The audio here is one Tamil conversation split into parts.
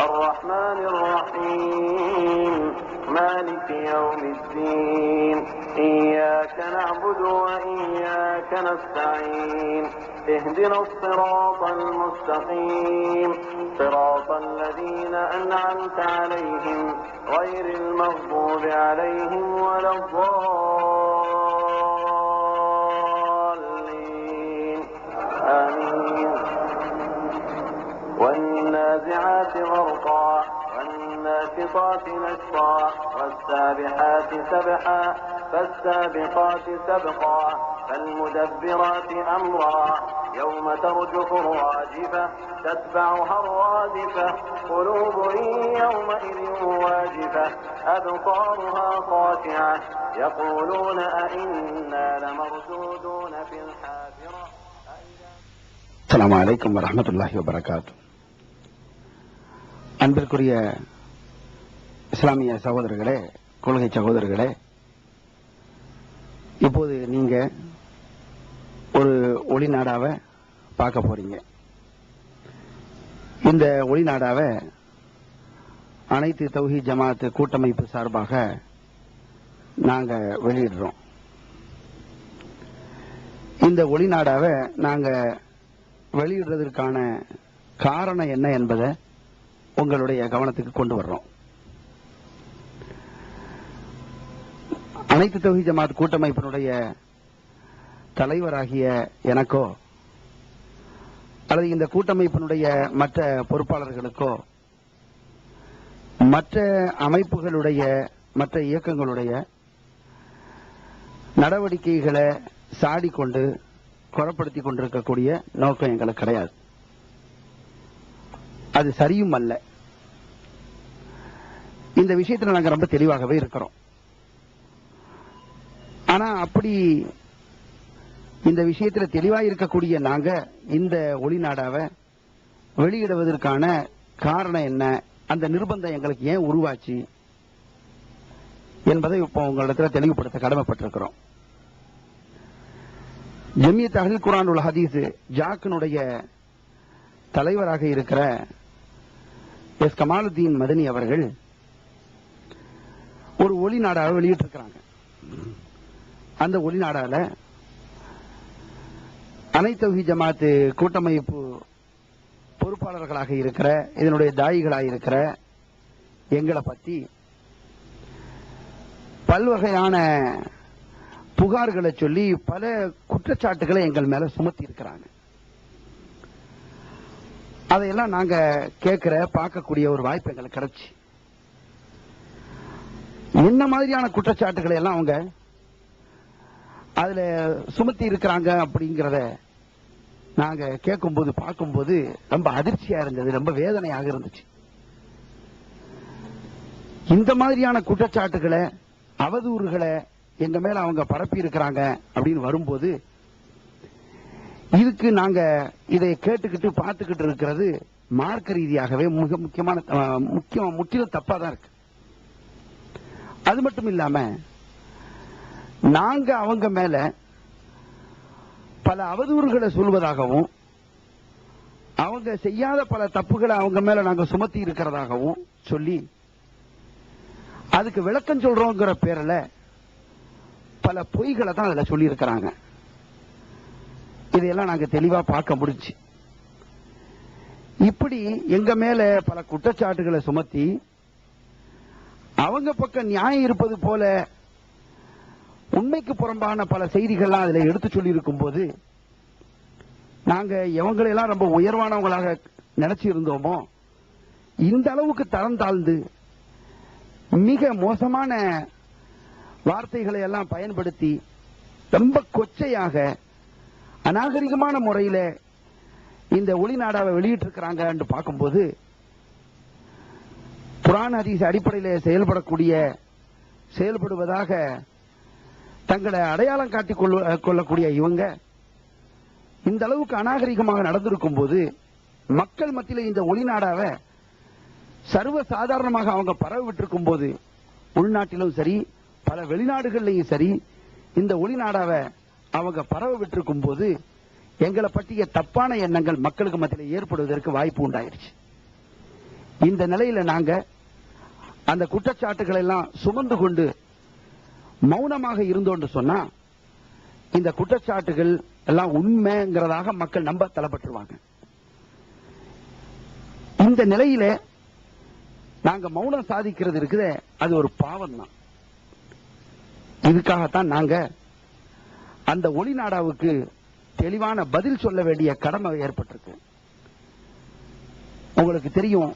الرحمن الرحيم مالك يوم الدين إياك نعبد وإياك نستعين اهدنا الصراط المستقيم صراط الذين أنعمت عليهم غير المغضوب عليهم ولا الضالين آمين. والنازعات غرقا والناشطات نشطا والسابحات سبحا فالسابقات سبقا فالمدبرات أمرا يوم ترجف الراجفة تتبعها الرادفة قلوب يومئذ واجفة أبصارها خاشعة يقولون أئنا لمردودون في الحافرة. السلام عليكم ورحمة الله وبركاته. அன்பிற்குரிய இஸ்லாமிய சகோதரர்களே, கொள்கை சகோதரர்களே, இப்போது நீங்க ஒரு ஒளிநாடாவை பார்க்க போறீங்க. இந்த ஒளிநாடாவை அனைத்து தௌஹீத் ஜமாத் கூட்டமைப்பு சார்பாக நாங்க வெளியிடுறோம். இந்த ஒளிநாடாவை நாங்க வெளியிடுறதற்கான காரணம் என்ன என்பதை உங்களுடைய கவனத்துக்கு கொண்டு வர்றோம். அனைத்து தௌஹீத் ஜமாத் கூட்டமைப்பினுடைய தலைவராகிய எனக்கோ அல்லது இந்த கூட்டமைப்பினுடைய மற்ற பொறுப்பாளர்களுக்கோ மற்ற அமைப்புகளுடைய மற்ற இயக்கங்களுடைய நடவடிக்கைகளை சாடிக்கொண்டு குறப்படுத்திக் கொண்டிருக்கக்கூடிய நோக்கம் எங்களுக்கு கிடையாது. அது சரியும் அல்ல. இந்த விஷயத்தில் நாங்கள் ரொம்ப தெளிவாகவே இருக்கிறோம். ஆனா அப்படி இந்த விஷயத்தில் தெளிவாக இருக்கக்கூடிய நாங்க இந்த ஒளிநாடாவை வெளியிடுவதற்கான காரணம் என்ன, அந்த நிர்பந்தம் எங்களுக்கு ஏன் உருவாச்சு என்பதை இப்போ உங்களிடத்தில் தெளிவுபடுத்த கடமைப்பட்டிருக்கிறோம். ஜமியத் அஹ்லுல் குர்ஆன் வல் ஹதீஸ் ஜாக்கினுடைய தலைவராக இருக்கிற எஸ் கமாலுத்தீன் மதனி அவர்கள் ஒரு ஒளிநாடாவை வெளியிட்டிருக்கிறாங்க. அந்த ஒளிநாடால அனைத்து தௌஹீத் ஜமாத் கூட்டமைப்பு பொறுப்பாளர்களாக இருக்கிற இதனுடைய தாயிகளாக இருக்கிற எங்களை பத்தி பல்வகையான புகார்களை சொல்லி பல குற்றச்சாட்டுகளை எங்கள் மேல சுமத்தி இருக்கிறாங்க. அதையெல்லாம் நாங்க கேட்கிற பார்க்கக்கூடிய ஒரு வாய்ப்பு எங்களுக்கு கிடைச்சு, என்ன மாதிரியான குற்றச்சாட்டுகளை எல்லாம் அவங்க அதுல சுமத்தி இருக்கிறாங்க அப்படிங்கிறத நாங்க கேட்கும்போது பார்க்கும்போது ரொம்ப அதிர்ச்சியா இருந்தது, ரொம்ப வேதனையாக இருந்துச்சு. இந்த மாதிரியான குற்றச்சாட்டுகளை அவதூறுகளை எங்க மேல அவங்க பரப்பி இருக்கிறாங்க அப்படின்னு வரும்போது இதுக்கு நாங்க இதை கேட்டுக்கிட்டு பார்த்துக்கிட்டு இருக்கிறது மார்க்க ரீதியாகவே மிக முற்றிலும் தப்பா தான் இருக்கு. அது மட்டும் இல்லாம நாங்க அவங்க மேல பல அவதூறுகளை சொல்வதாகவும் அவங்க செய்யாத பல தப்புகளை அவங்க மேல நாங்க சுமத்தி இருக்கிறதாகவும் சொல்லி அதுக்கு விளக்கம் சொல்றோங்கிற பேர்ல பல பொய்களை தான் அதுல சொல்லி இருக்கிறாங்க. இதையெல்லாம் நாங்க தெளிவா பார்க்க முடிஞ்சு. இப்படி எங்க மேல பல குற்றச்சாட்டுகளை சுமத்தி அவங்க பக்கம் நியாயம் இருப்பது போல உண்மைக்கு புறம்பான பல செய்திகள்லாம் அதுல எடுத்து சொல்லி இருக்கும் போது நாங்க எவங்களெல்லாம் ரொம்ப உயர்வானவங்களாக நினைச்சு இருந்தோமோ இந்த அளவுக்கு தரம் தாழ்ந்து மிக மோசமான வார்த்தைகளை எல்லாம் பயன்படுத்தி ரொம்ப கொச்சையாக அநாகரிகமான முறையில இந்த ஒளிநாடாவை வெளியிட்டு இருக்கிறாங்க என்று பார்க்கும்போது குர்ஆன் ஹதீஸ் அடிப்படையில் செயல்படுவதாக தங்களை அடையாளம் காட்டிக் கொள்ளக்கூடிய இவங்க இந்த அளவுக்கு அநாகரிகமாக நடந்திருக்கும் போது மக்கள் மத்தியில் இந்த ஒளிநாடாவை சர்வ சாதாரணமாக அவங்க பரவ விட்டிருக்கும் போது உள்நாட்டிலும் சரி பல வெளிநாடுகளிலும் சரி இந்த ஒளிநாடாவை அவங்க பரவ விட்டிருக்கும் போது எங்களை பற்றிய தப்பான எண்ணங்கள் மக்களுக்கு மத்தியில் ஏற்படுவதற்கு வாய்ப்பு உண்டாயிருச்சு. இந்த நிலையில நாங்க அந்த குற்றச்சாட்டுகளை எல்லாம் சுமந்து கொண்டு மௌனமாக இருந்தோன்னு சொன்னா இந்த குற்றச்சாட்டுகள் எல்லாம் உண்மைங்கிறதாக மக்கள் நம்ப தள்ளப்பட்டுருவாங்க. இந்த நிலையில நாங்க மௌனம் சாதிக்கிறது இருக்குது, அது ஒரு பாவம் தான். இதுக்காகத்தான் நாங்க அந்த ஒளிநாடாவுக்கு தெளிவான பதில் சொல்ல வேண்டிய கடமை ஏற்பட்டிருக்கு. உங்களுக்கு தெரியும்,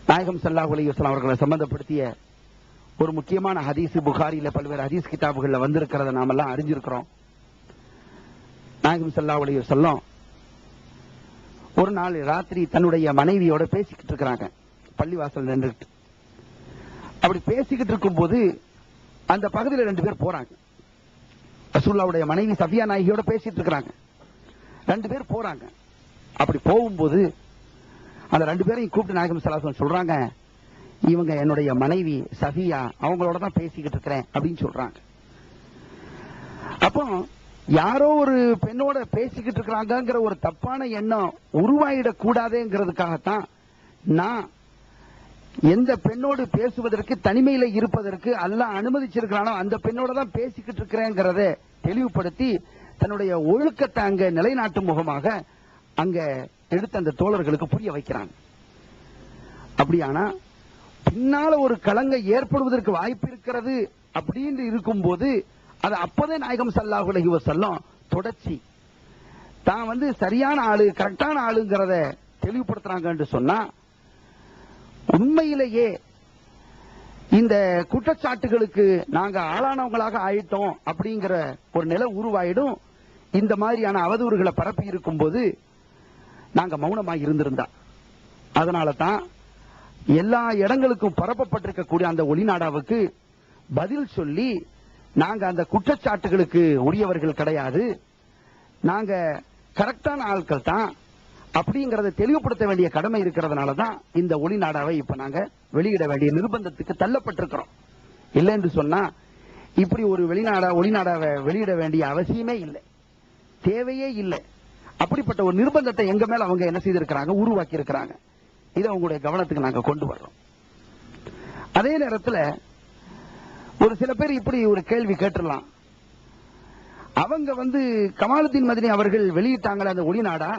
நாயகம் ஸல்லல்லாஹு அலைஹி வஸல்லம் அவர்களை சம்பந்தப்படுத்திய ஒரு முக்கியமான ஹதீஸ் புகாரியில பல்வேறு ஹதீஸ் கிதாபுகள்ல வந்திருக்கிறத நாம எல்லாம் அறிஞ்சிருக்கிறோம். நாயகம் ஸல்லல்லாஹு அலைஹி வஸல்லம் ஒரு நாள் ராத்திரி தன்னுடைய மனைவியோட பேசிக்கிட்டு இருக்கிறாங்க, பள்ளிவாசல் நின்றுட்டு. அப்படி பேசிக்கிட்டு இருக்கும் போது அந்த பகுதியில் 2 பேர் போறாங்க. ரசூலுல்லாஹ்வுடைய மனைவி சஃபியா நாயகியோட பேசிட்டு இருக்கிறாங்க. 2 பேர் போறாங்க. அப்படி போகும்போது அந்த 2 பேரையும் கூப்பிட்டு நாயகம் ஸல்லல்லாஹு அலைஹி வஸல்லம் சொல்றாங்க, இவங்க என்னுடைய மனைவி சஃபியா, அவங்களோட தான் பேசிக்கிட்டு இருக்கிறேன் அப்படின்னு சொல்றாங்க. அப்போ யாரோ ஒரு பெண்ணோட பேசிக்கிட்டு இருக்கிறாங்கிற ஒரு தப்பான எண்ணம் உருவாயிடக் கூடாதுங்கிறதுக்காகத்தான் நான் எந்த பெண்ணோடு பேசுவதற்கு தனிமையில இருப்பதற்கு அல்லாஹ் அனுமதிச்சிருக்கிறானோ அந்த பெண்ணோட தான் பேசிக்கிட்டு இருக்கிறேங்கிறத தெளிவுபடுத்தி தன்னுடைய ஒழுக்கத்தை அங்க நிலைநாட்டும் முகமாக அங்க எடுத்த அந்த தோழர்களுக்கு புரிய வைக்கிறாங்க. அப்படியானா பின்னால ஒரு களங்கம் ஏற்படுவதற்கு வாய்ப்பு இருக்கிறது அப்படின்னு இருக்கும் போது அது அப்பதே நாயகம் ஸல்லல்லாஹு அலைஹி வஸல்லம் தொடர்ச்சி தான் சரியான ஆளு, கரெக்டான ஆளுங்கிறத தெளிவுபடுத்துறாங்க சொன்னா, உண்மையிலேயே இந்த குற்றச்சாட்டுகளுக்கு நாங்க ஆளானவங்களாக ஆயிட்டோம் அப்படிங்கிற ஒரு நிலை உருவாயிடும். இந்த மாதிரியான அவதூறுகளை பரப்பி இருக்கும் போது நாங்க மௌனமாக இருந்திருந்தா, அதனால தான் எல்லா இடங்களுக்கும் பரப்பப்பட்டிருக்கக்கூடிய அந்த ஒளிநாடாவுக்கு பதில் சொல்லி நாங்க அந்த குற்றச்சாட்டுகளுக்கு உரியவர்கள் கிடையாது, நாங்க கரெக்டான ஆட்கள் தான் அப்படிங்கறத தெளிவுபடுத்த வேண்டிய கடமை இருக்கிறதுனால தான் இந்த ஒளிநாடாவை இப்ப நாங்க வெளியிட வேண்டிய நிர்பந்தத்துக்கு தள்ளப்பட்டிருக்கிறோம். இல்லை என்று சொன்னா இப்படி ஒரு ஒளிநாடாவை வெளியிட வேண்டிய அவசியமே இல்லை, தேவையே இல்லை. அப்படிப்பட்ட ஒரு நிர்பந்தத்தை எங்க மேல அவங்க என்ன செய்திருக்கிறாங்க, உருவாக்கி இருக்கிறாங்க. இதை உங்களுடைய கவனத்துக்கு நாங்க கொண்டு வர்றோம். அதே நேரத்தில் ஒரு சில பேர் இப்படி ஒரு கேள்வி கேட்டுடலாம், அவங்க கமாலுத்தீன் மதனி அவர்கள் வெளியிட்டாங்களே அந்த ஒளிநாடா,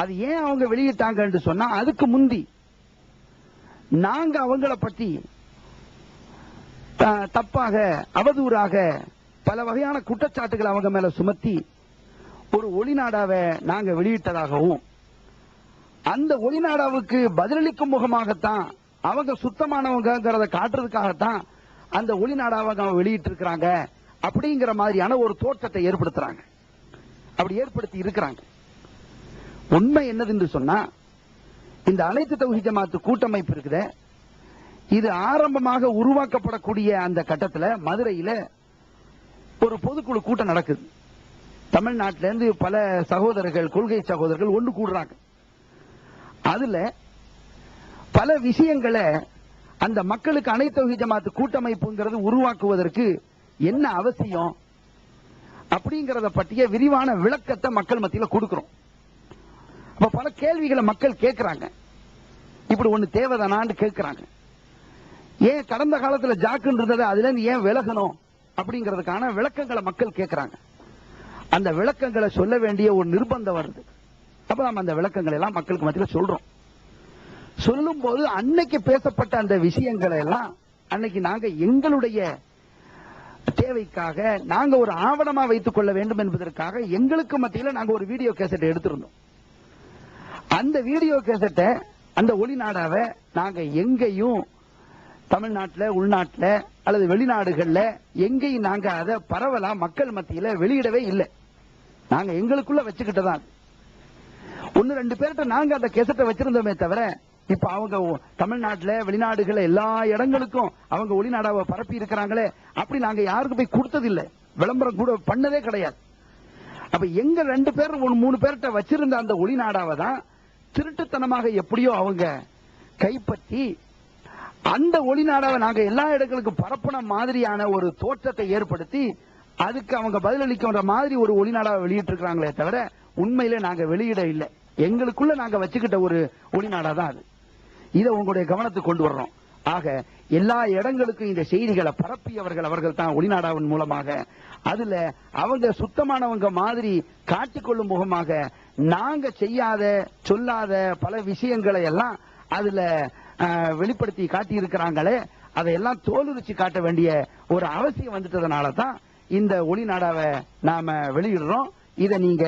அது ஏன் அவங்க வெளியிட்டாங்க சொன்னா அதுக்கு முந்தி நாங்க அவங்கள பற்றி தப்பாக அவதூறாக பல வகையான குற்றச்சாட்டுகள் அவங்க மேல சுமத்தி ஒரு ஒளிநாடாவை நாங்க வெளியிட்டதாகவும், அந்த ஒளிநாடாவுக்கு பதிலளிக்கும் முகமாகத்தான் அவங்க சுத்தமானவங்கிறத காட்டுறதுக்காகத்தான் அந்த ஒளிநாடாவை வெளியிட்டு இருக்கிறாங்க அப்படிங்கிற மாதிரியான ஒரு தோற்றத்தை ஏற்படுத்துறாங்க. அப்படி ஏற்படுத்தி இருக்கிறாங்க. உண்மை என்னது சொன்னா, இந்த அனைத்து தௌஹீத் ஜமாத் கூட்டமைப்பு இருக்குதே, இது ஆரம்பமாக உருவாக்கப்படக்கூடிய அந்த கட்டத்தில் மதுரையில ஒரு பொதுக்குழு கூட்டம் நடக்குது. தமிழ்நாட்டில இருந்து பல சகோதரர்கள், கொள்கை சகோதரர்கள் ஒன்று கூடுறாங்க. அதுல பல விஷயங்களை அந்த மக்களுக்கு அனைத்து தௌஹீத் ஜமாத் கூட்டமைப்புங்கிறது உருவாக்குவதற்கு என்ன அவசியம் அப்படிங்கறத பற்றிய விரிவான விளக்கத்தை மக்கள் மத்தியில் கொடுக்கிறோம். அப்ப பல கேள்விகளை மக்கள் கேட்கிறாங்க. இப்படி ஒண்ணு தேவைதானான்னு கேட்கிறாங்க. ஏன் கடந்த காலத்துல ஜாக்குன்னு இருந்தது, அதுல இருந்து ஏன் விலகணும் அப்படிங்கிறதுக்கான விளக்கங்களை மக்கள் கேட்கிறாங்க. அந்த விளக்கங்களை சொல்ல வேண்டிய ஒரு நிர்பந்தம் வருது. அப்ப நம்ம அந்த விளக்கங்களை எல்லாம் மக்களுக்கு மத்தியில் சொல்றோம். சொல்லும் போது அன்னைக்கு பேசப்பட்ட அந்த விஷயங்களை எல்லாம் அன்னைக்கு நாங்க எங்களுடைய தேவைக்காக நாங்க ஒரு ஆவணமா வைத்துக் கொள்ள வேண்டும் என்பதற்காக எங்களுக்கு மத்தியில் நாங்க ஒரு வீடியோ கேசட்டை எடுத்திருந்தோம். அந்த வீடியோ கேசட்டை, அந்த ஒளிநாடாவை நாங்க எங்கேயும் தமிழ்நாட்டில், உள்நாட்டில் அல்லது வெளிநாடுகள்ல எங்கேயும் நாங்க அதை பரவலா மக்கள் மத்தியில் வெளியிடவே இல்லை. நாங்க எங்களுக்குள்ள வச்சுக்கிட்டதான். 1-2 பேர்கிட்ட நாங்க அந்த கேசட்டை வச்சிருந்தோமே தவிர, இப்ப அவங்க தமிழ்நாட்டில், வெளிநாடுகள் எல்லா இடங்களுக்கும் அவங்க ஒளிநாடாவை பரப்பி இருக்கிறாங்களே, அப்படி நாங்க யாருக்கு போய் கொடுத்ததில்லை, விளம்பரம் கூட பண்ணதே கிடையாது. அப்ப எங்க 2 பேர் 3 பேர்கிட்ட வச்சிருந்த அந்த ஒளிநாடாவை தான் திருட்டுத்தனமாக எப்படியோ அவங்க கைப்பற்றி அந்த ஒளிநாடாவை நாங்க எல்லா இடங்களுக்கும் பரப்புன மாதிரியான ஒரு தோற்றத்தை ஏற்படுத்தி அதுக்கு அவங்க பதிலளிக்கிற மாதிரி ஒரு ஒளிநாடாவை வெளியிட்டு இருக்கிறாங்களே தவிர உண்மையிலே நாங்க வெளியிட இல்லை. எங்களுக்குள்ள நாங்க வச்சுக்கிட்ட ஒரு ஒளிநாடா தான் அது. இதை உங்களுடைய கவனத்துக்கு கொண்டு வர்றோம். ஆக எல்லா இடங்களுக்கும் இந்த செய்திகளை பரப்பியவர்கள் அவர்கள் தான் ஒளிநாடாவின் மூலமாக. அதுல அவங்க சுத்தமானவங்க மாதிரி காட்டிக்கொள்ளும் முகமாக நாங்க செய்யாத சொல்லாத பல விஷயங்களை எல்லாம் அதுல வெளிப்படுத்தி காட்டி இருக்கிறாங்களே, அதையெல்லாம் தோலுரிச்சு காட்ட வேண்டிய ஒரு அவசியம் வந்துட்டதுனால தான் இந்த ஒளிநாடாவை நாம வெளியிடுறோம். இதை நீங்க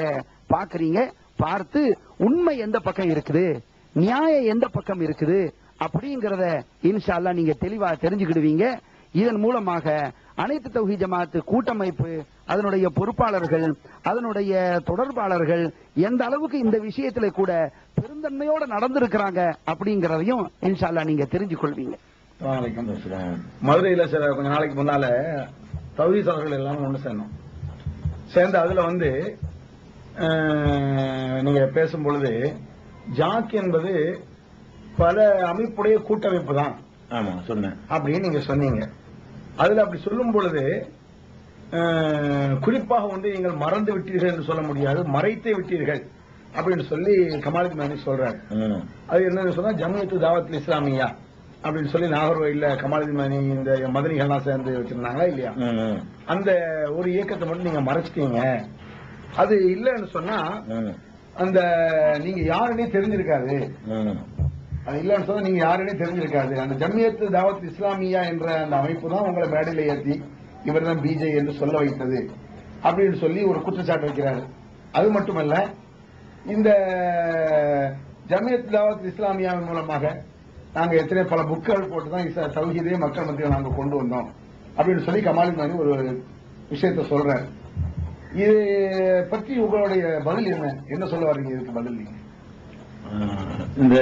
பாக்குறீங்க. பார்த்து உண்மை எந்த பக்கம் இருக்குது, நியாயம் எந்த பக்கம் இருக்குது அப்படிங்கறத இன்ஷா அல்லாஹ் நீங்க தெளிவா தெரிஞ்சுக்கிடுவீங்க. இதன் மூலமாக அனைத்து தௌஹீத் ஜமாத் கூட்டமைப்பு, அதனுடைய பொறுப்பாளர்கள், அதனுடைய தொடர்பாளர்கள் எந்த அளவுக்கு இந்த விஷயத்துல கூட பெருந்தன்மையோட நடந்திருக்கிறாங்க அப்படிங்கறதையும் இன்ஷா அல்லாஹ் நீங்க தெரிஞ்சு கொள்வீங்க. மதுரையில சில கொஞ்ச நாளைக்கு முன்னால தௌஹீத் அவர்கள் எல்லாம் ஒண்ணு சேர்ந்து அதுல நீங்க பேசும்பொழுது ஜாக் என்பது பல அமைப்புடைய கூட்டமைப்பு தான். ஆமா சொன்னேன் அப்படின்னு நீங்க சொன்னீங்க. அதுல அப்படி சொல்லும் பொழுது குறிப்பாக நீங்கள் மறந்து விட்டீர்கள் என்று சொல்ல முடியாது, மறைத்தே விட்டீர்கள் அப்படின்னு சொல்லி கமாலுதீன் மதனி சொல்றாரு. அது என்னன்னு சொன்னா ஜம்மியத்து தாவத் இஸ்லாமியா அப்படின்னு சொல்லி நாகர்கோயில்ல கமாலுதீன் மதனி இந்த மதனிகள்லாம் சேர்ந்து வச்சிருந்தாங்களா இல்லையா, அந்த ஒரு இயக்கத்தை மட்டும் நீங்க மறைச்சிட்டீங்க. அது இல்லன்னு சொன்னா அந்த நீங்க யாருன்னே தெரிஞ்சிருக்காது. அது இல்லன்னு சொன்னா நீங்க யாருன்னே தெரிஞ்சிருக்காது. அந்த ஜம்மியத்து தாவத் இஸ்லாமியா என்ற அந்த அமைப்பு தான் உங்களை மேடையில ஏற்றி இவர் தான் பிஜே என்று சொல்ல வைத்தது அப்படின்னு சொல்லி ஒரு குற்றச்சாட்டு வைக்கிறாரு. அது மட்டுமல்ல, இந்த ஜம்மியத் தாவத் இஸ்லாமியாவின் மூலமாக நாங்க எத்தனை பல புக்குகள் போட்டுதான் தௌஹீதே மக்கள் மத்தியில் நாங்க கொண்டு வந்தோம் அப்படின்னு சொல்லி கமாலுதீன் மதனி ஒரு விஷயத்த சொல்றாரு. இது பற்றி உங்களுடைய பதில் என்ன சொல்ல வரீங்க? இதுக்கு பதில் நீங்க இந்த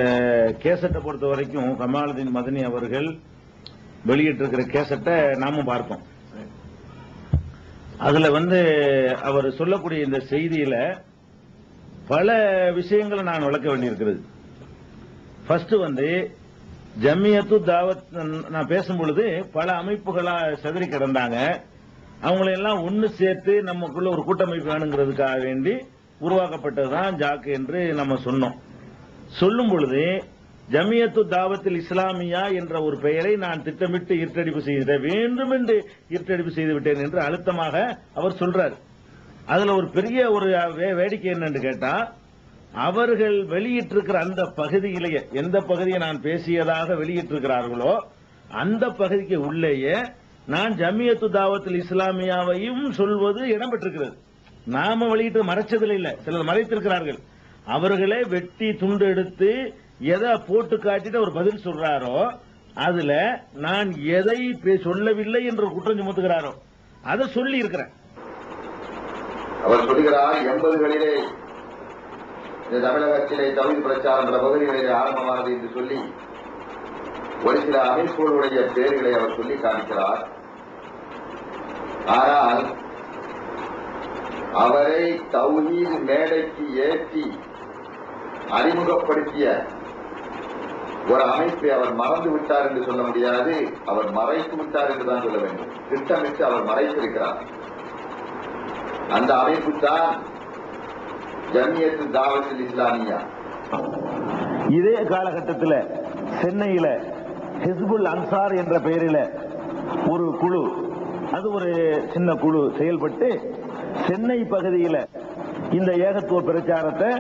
கேசட்டை பொறுத்த வரைக்கும் கமாலுதீன் மதனி அவர்கள் வெளியிட்டிருக்கிற கேசட்டை நாமும் பார்த்தோம். அதுல அவர் சொல்லக்கூடிய இந்த செய்தியில பல விஷயங்களை நான் விளக்க வேண்டியிருக்கிறது. ஃபர்ஸ்ட் ஜம்மியத்து தாவத் நான் பேசும் பொழுது பல அமைப்புகளா செதறி கிடந்தாங்க. அவங்களையெல்லாம் ஒன்னு சேர்த்து நமக்குள்ள ஒரு கூட்டமைப்பு வேணுங்கிறதுக்காக வேண்டி உருவாக்கப்பட்டதுதான் ஜாக் என்று நம்ம சொன்னோம். சொல்லும் பொழுது ஜமியத்து தாவத்தில் இஸ்லாமியா என்ற ஒரு பெயரை நான் திட்டமிட்டு இருட்டடிப்பு செய்தேன், வேண்டும் என்று இருட்டடிப்பு செய்து விட்டேன் என்று அழுத்தமாக அவர் சொல்றார். அதுல ஒரு பெரிய ஒரு வேடிக்கை என்னன்னு கேட்டா, அவர்கள் வெளியிட்டிருக்கிற அந்த பகுதியிலேயே எந்த பகுதியை நான் பேசியதாக வெளியிட்டிருக்கிறார்களோ அந்த பகுதிக்கு உள்ளேயே நான் ஜமியத்து தாவத்தில் இஸ்லாமியாவையும் சொல்வது இடம்பெற்றிருக்கிறது. நாம வெளியிட்டு மறைச்சதில் இல்ல, சிலர் மறைத்திருக்கிறார்கள். அவர்களே வெட்டி துண்டு எடுத்து எதை போட்டு காட்டிட்டு ஒரு பதில் சொல்றாரோ அதுல நான் எதை சொல்லவில்லை என்று குற்றம் சுமத்துகிறாரோ அதை சொல்லி இருக்கிறேன். அவர் சொல்கிறார், 80களிலே இந்த தமிழகத்திலே தௌஹீத் பிரச்சாரம் என்ற பகுதிகளிலே ஆரம்பமானது என்று சொல்லி ஒரு சில அமைப்புகளுடைய பெயர்களை அவர் சொல்லி காண்கிறார். ஆனால் அவரை தௌஹீத் மேடைக்கு ஏற்றி அறிமுகப்படுத்திய ஒரு அமைப்பை அவர் மறந்து விட்டார் என்று சொல்ல முடியாது, அவர் மறைத்து விட்டார் என்றுதான் சொல்ல வேண்டும். திட்டமிட்டு அவர் மறைத்திருக்கிறார். அந்த அமைப்பு தான் ஜமியத்து தாவத்தில் இஸ்லாமியா. இதே காலகட்டத்தில் சென்னையில ஹிஸ்புல் அன்சார் என்ற பெயரில் ஒரு குழு, அது ஒரு சின்ன குழு செயல்பட்டு சென்னை பகுதியில் இந்த ஏகத்துவ பிரச்சாரத்தை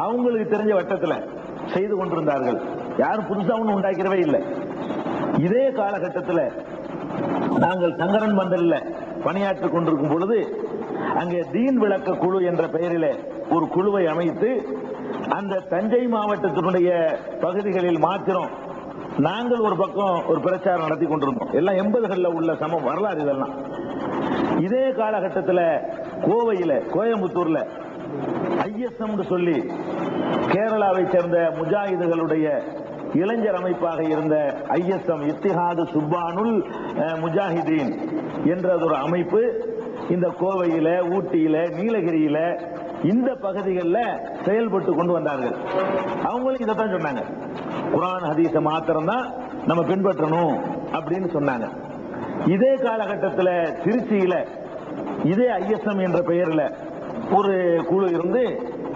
அவங்களுக்கு தெரிஞ்ச வட்டத்தில் செய்து கொண்டிருந்தார்கள். யாரும் புதுசா ஒன்றும் உண்டாக்கிறவே இல்லை. இதே காலகட்டத்தில் நாங்கள் சங்கரன் மண்டலில் பணியாற்றிக் கொண்டிருக்கும் பொழுது அங்கே தீன் விளக்க குழு என்ற பெயரில் ஒரு குழுவை அமைத்து அந்த தஞ்சை மாவட்டத்தினுடைய பகுதிகளில் மாத்திரம் நாங்கள் ஒரு பக்கம் ஒரு பிரச்சாரம் நடத்தி கொண்டிருந்தோம். எல்லாம் 80களில் உள்ள வரலாறு இதெல்லாம். இதே காலகட்டத்தில் கோவையில் கோயம்புத்தூர்ல ஐஎஸ்எம் சொல்லி கேரளாவை சேர்ந்த முஜாஹிதுகளுடைய இளைஞர் அமைப்பாக இருந்த ஐஎஸ்எம் இத்திஹாது சுப்பானுல் முஜாஹிதீன் என்ற ஒரு அமைப்பு இந்த கோவையில, ஊட்டியில, நீலகிரியில இந்த பகுதிகளில் செயல்பட்டு கொண்டு வந்தார்கள். அவங்களும் இதைத்தான் சொன்னாங்க, குர்ஆன் ஹதீஸ மாத்திரம் தான் நம்ம பின்பற்றணும் அப்படின்னு சொன்னாங்க. இதே காலகட்டத்தில் திருச்சியில இதே ஐஎஸ்எம் என்ற பெயரில் ஒரு குழு இருந்து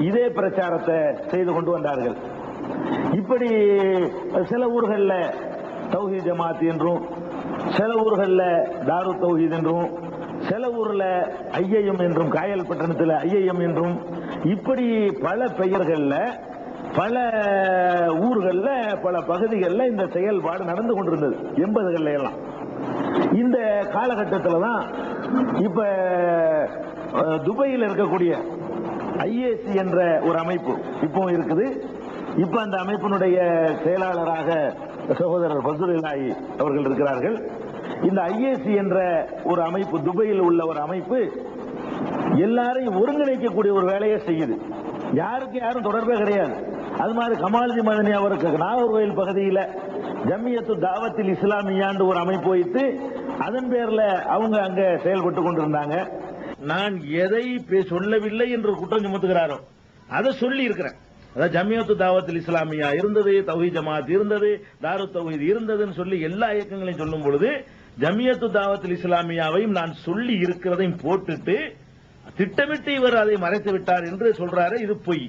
இதே பிரச்சாரத்தை செய்து கொண்டு வந்தார்கள். இப்படி சில ஊர்கள்ல தௌஹீத் ஜமாத் என்றும், சில ஊர்கள்ல தாரு தௌஹீத் என்றும், சில ஊர்ல ஐயம் என்றும், காயல் பட்டணத்தில் ஐயம் என்றும், இப்படி பல பெயர்கள்ல பல ஊர்கள்ல பல பகுதிகளில் இந்த செயல்பாடு நடந்து கொண்டிருந்தது 80கள் எல்லாம். இந்த காலகட்டத்தில் தான் இப்ப துபாயில் இருக்கக்கூடிய ஐஏசி என்ற ஒரு அமைப்பு இப்போ இருக்குது. இப்ப அந்த அமைப்பினுடைய செயலாளராக சகோதரர் ஃபஸ்லுல்லாஹி அவர்கள் இருக்கிறார்கள். இந்த ஐஏசி என்ற ஒரு அமைப்பு, துபாயில் உள்ள ஒரு அமைப்பு, எல்லாரையும் ஒருங்கிணைக்கக்கூடிய ஒரு வேலையை செய்யுது. யாருக்கு யாரும் தொடர்பே கிடையாது. அது மாதிரி கமாலுதீன் மதனி அவருக்கு நாகர்கோவில் பகுதியில் ஜமியத்து தாவத்தில் இஸ்லாமியாண்டு ஒரு அமைப்பு வைத்து அதன் பேர்ல அவங்க அங்க செயல்பட்டு கொண்டிருந்தாங்க. நான் எதை சொல்லவில்லை என்று குற்றம் சுமத்துகிறாரோ அதை சொல்லி இருக்கிறேன். அதாவது ஜமியத்து தாவத்தில் இஸ்லாமியா இருந்தது, தௌஹீத் ஜமாத் இருந்தது, தாரு தௌஹீத் இருந்ததுன்னு சொல்லி எல்லா இயக்கங்களையும் சொல்லும் பொழுது ஜமியத்து தாவத்தில் இஸ்லாமியாவையும் நான் சொல்லி இருக்கிறதையும் போட்டுட்டு திட்டமிட்டு இவர் அதை மறைத்து விட்டார் என்று சொல்றாரு. இது பொய்.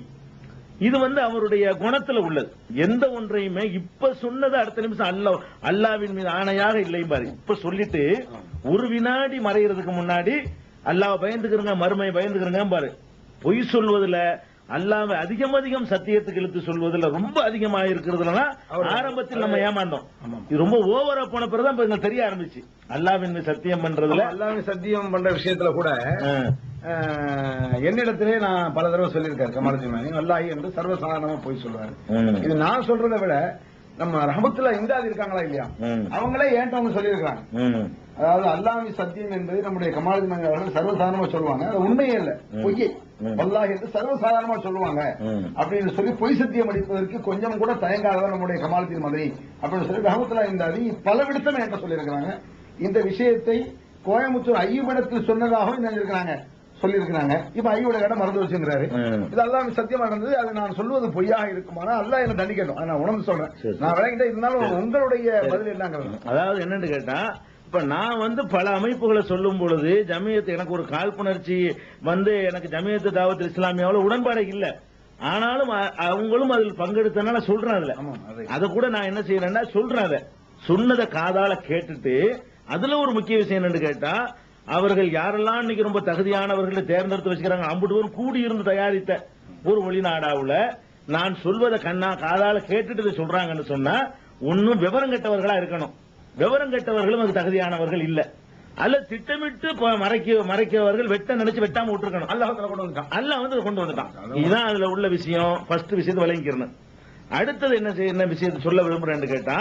இது அவருடைய குணத்துல உள்ளது. எந்த ஒன்றையுமே இப்ப சொன்னது அடுத்த நிமிஷம் அல்லாவின் மீது ஆணையாக இல்லை பாரு. இப்ப சொல்லிட்டு ஒரு வினாடி மறைகிறதுக்கு முன்னாடி அல்லாஹ் பயந்துக்கிறங்க, மறுமை பயந்துக்கிறங்க பாரு. பொய் சொல்வதில் அல்லாஹ் அதிகம் சத்தியத்துக்கு இழுத்து சொல்வதில் ரொம்ப அதிகமாக இருக்கிறதுனா ஆரம்பத்தில் நம்ம ஏமாந்தோம். இது ரொம்ப ஓவரா போன பிறகுதான் எங்களுக்கு தெரிய ஆரம்பிச்சு அல்லாஹ்வின் மீது சத்தியம் பண்றதுல. அல்லாஹ்வின் சத்தியம் பண்ற விஷயத்துல கூட என்னிடத்திலே நான் பல தடவை சொல்லியிருக்காரு கமாலுதீன் மதனி, அல்லாஹ் என்று சர்வசாதாரணமா போய் சொல்லுவாரு. இது நான் சொல்றதை விட நம்ம ரஹமத்துல்லாஹ் இம்தாத் இருக்காங்களா இல்லையா, அவங்களே ஏன்ட்ட சொல்லியிருக்காங்க. அதாவது அல்லாஹ்வின் சத்தியம் என்பது நம்முடைய கமாலுதீன் மதனி அவர்கள் சர்வசாதாரணமா சொல்லுவாங்க. அது உண்மையே இல்ல, பொய்யை அல்லாஹ் என்று சர்வசாதாரணமா சொல்லுவாங்க அப்படின்னு சொல்லி பொய் சத்தியம் அடிப்பதற்கு கொஞ்சம் கூட தயங்காதவர் நம்முடைய கமாலுதீன் மதனி அப்படின்னு சொல்லி ரஹமத்துல்லாஹ் இம்தாதி பல விடத்தமே என்கிட்ட சொல்லியிருக்கிறாங்க. இந்த விஷயத்தை கோயம்புத்தூர் ஐயூபிடத்தில் சொன்னதாகவும் இருக்கிறாங்க, சொல்லியிருக்கிறாங்க. இப்ப ஐயோட இடம் மறந்து வச்சுங்கிறாரு. இது அல்லாஹ் சத்தியமா நடந்தது. அது நான் சொல்வது பொய்யாக இருக்குமானா அல்லாஹ் என்ன தண்டிக்கணும். நான் உணர்ந்து சொல்றேன். நான் விளங்கிட்ட இருந்தாலும் உங்களுடைய பதில் என்னங்க? அதாவது என்னன்னு கேட்டா, இப்ப நான் பல அமைப்புகளை சொல்லும் பொழுது ஜமியத்து எனக்கு ஒரு காழ்ப்புணர்ச்சி எனக்கு ஜமியத்து தாவத் இஸ்லாமியாவில் உடன்பாடு இல்ல. ஆனாலும் அவங்களும் அதில் பங்கெடுத்தனால சொல்றேன். அதுல அதை கூட நான் என்ன செய்யறேன்னா சொல்றேன். அதை சொன்னதை காதால கேட்டுட்டு அதுல ஒரு முக்கிய விஷயம் என்னன்னு கேட்டா, அவர்கள் யாரெல்லாம் இன்னைக்கு ரொம்ப தகுதியானவர்களை தேர்ந்தெடுத்து வச்சுக்கிறாங்க, அம்புட்டு பேரும் கூடி இருந்து தயாரித்த ஒரு வெளிநாடாவுல நான் சொல்வதை காதால கேட்டுட்டு சொல்றாங்கன்னு சொன்னா ஒன்னும் விவரம் கெட்டவர்களா இருக்கணும். விவரம் கெட்டவர்களும் அது தகுதியானவர்கள் இல்ல. அல்ல திட்டமிட்டு மறைக்கவர்கள் வெட்ட நினைச்சு வெட்டாம விட்டுருக்கணும். அல்லாஹ் கொண்டு வந்துட்டான். இதுதான் அதுல உள்ள விஷயம். ஃபர்ஸ்ட் விஷயத்தை விளங்கிக்கிறேன். அடுத்தது என்ன விஷயத்தை சொல்ல விரும்புறேன்னு கேட்டா,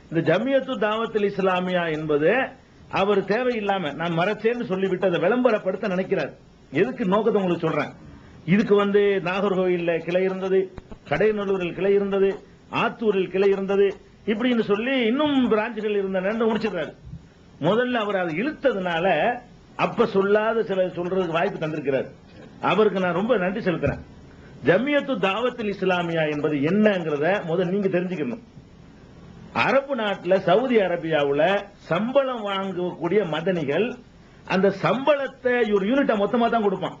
இந்த ஜமியத்து தாவத்தில் இஸ்லாமியா என்பது அவர் தேவையில்லாம நான் மறைச்சேன்னு சொல்லிவிட்டு அதை விளம்பரப்படுத்த நினைக்கிறார். எதுக்கு நோக்கத்தை உங்களுக்கு சொல்றேன். இதுக்கு நாகர்கோவில்ல கிளை இருந்தது, கடையநல்லூரில் கிளை இருந்தது, ஆத்தூரில் கிளை இருந்தது, இப்படின்னு சொல்லி இன்னும் பிரான்ச்சுகள் இருந்த முடிச்சிடுறாரு. முதல்ல அவர் அதை இழுத்ததுனால அப்ப சொல்லாத சில சொல்றதுக்கு வாய்ப்பு தந்திருக்கிறார். அவருக்கு நான் ரொம்ப நன்றி செலுத்துறேன். ஜமியத்து தாவத்தில் இஸ்லாமியா என்பது என்னங்கிறத முதல் நீங்க தெரிஞ்சுக்கணும். அரபு நாட்டில் சவுதி அரேபியாவில் சம்பளம் வாங்கக்கூடிய மதனிகள் அந்த சம்பளத்தை ஒரு யூனிட்டா மொத்தமா தான் கொடுப்பான்.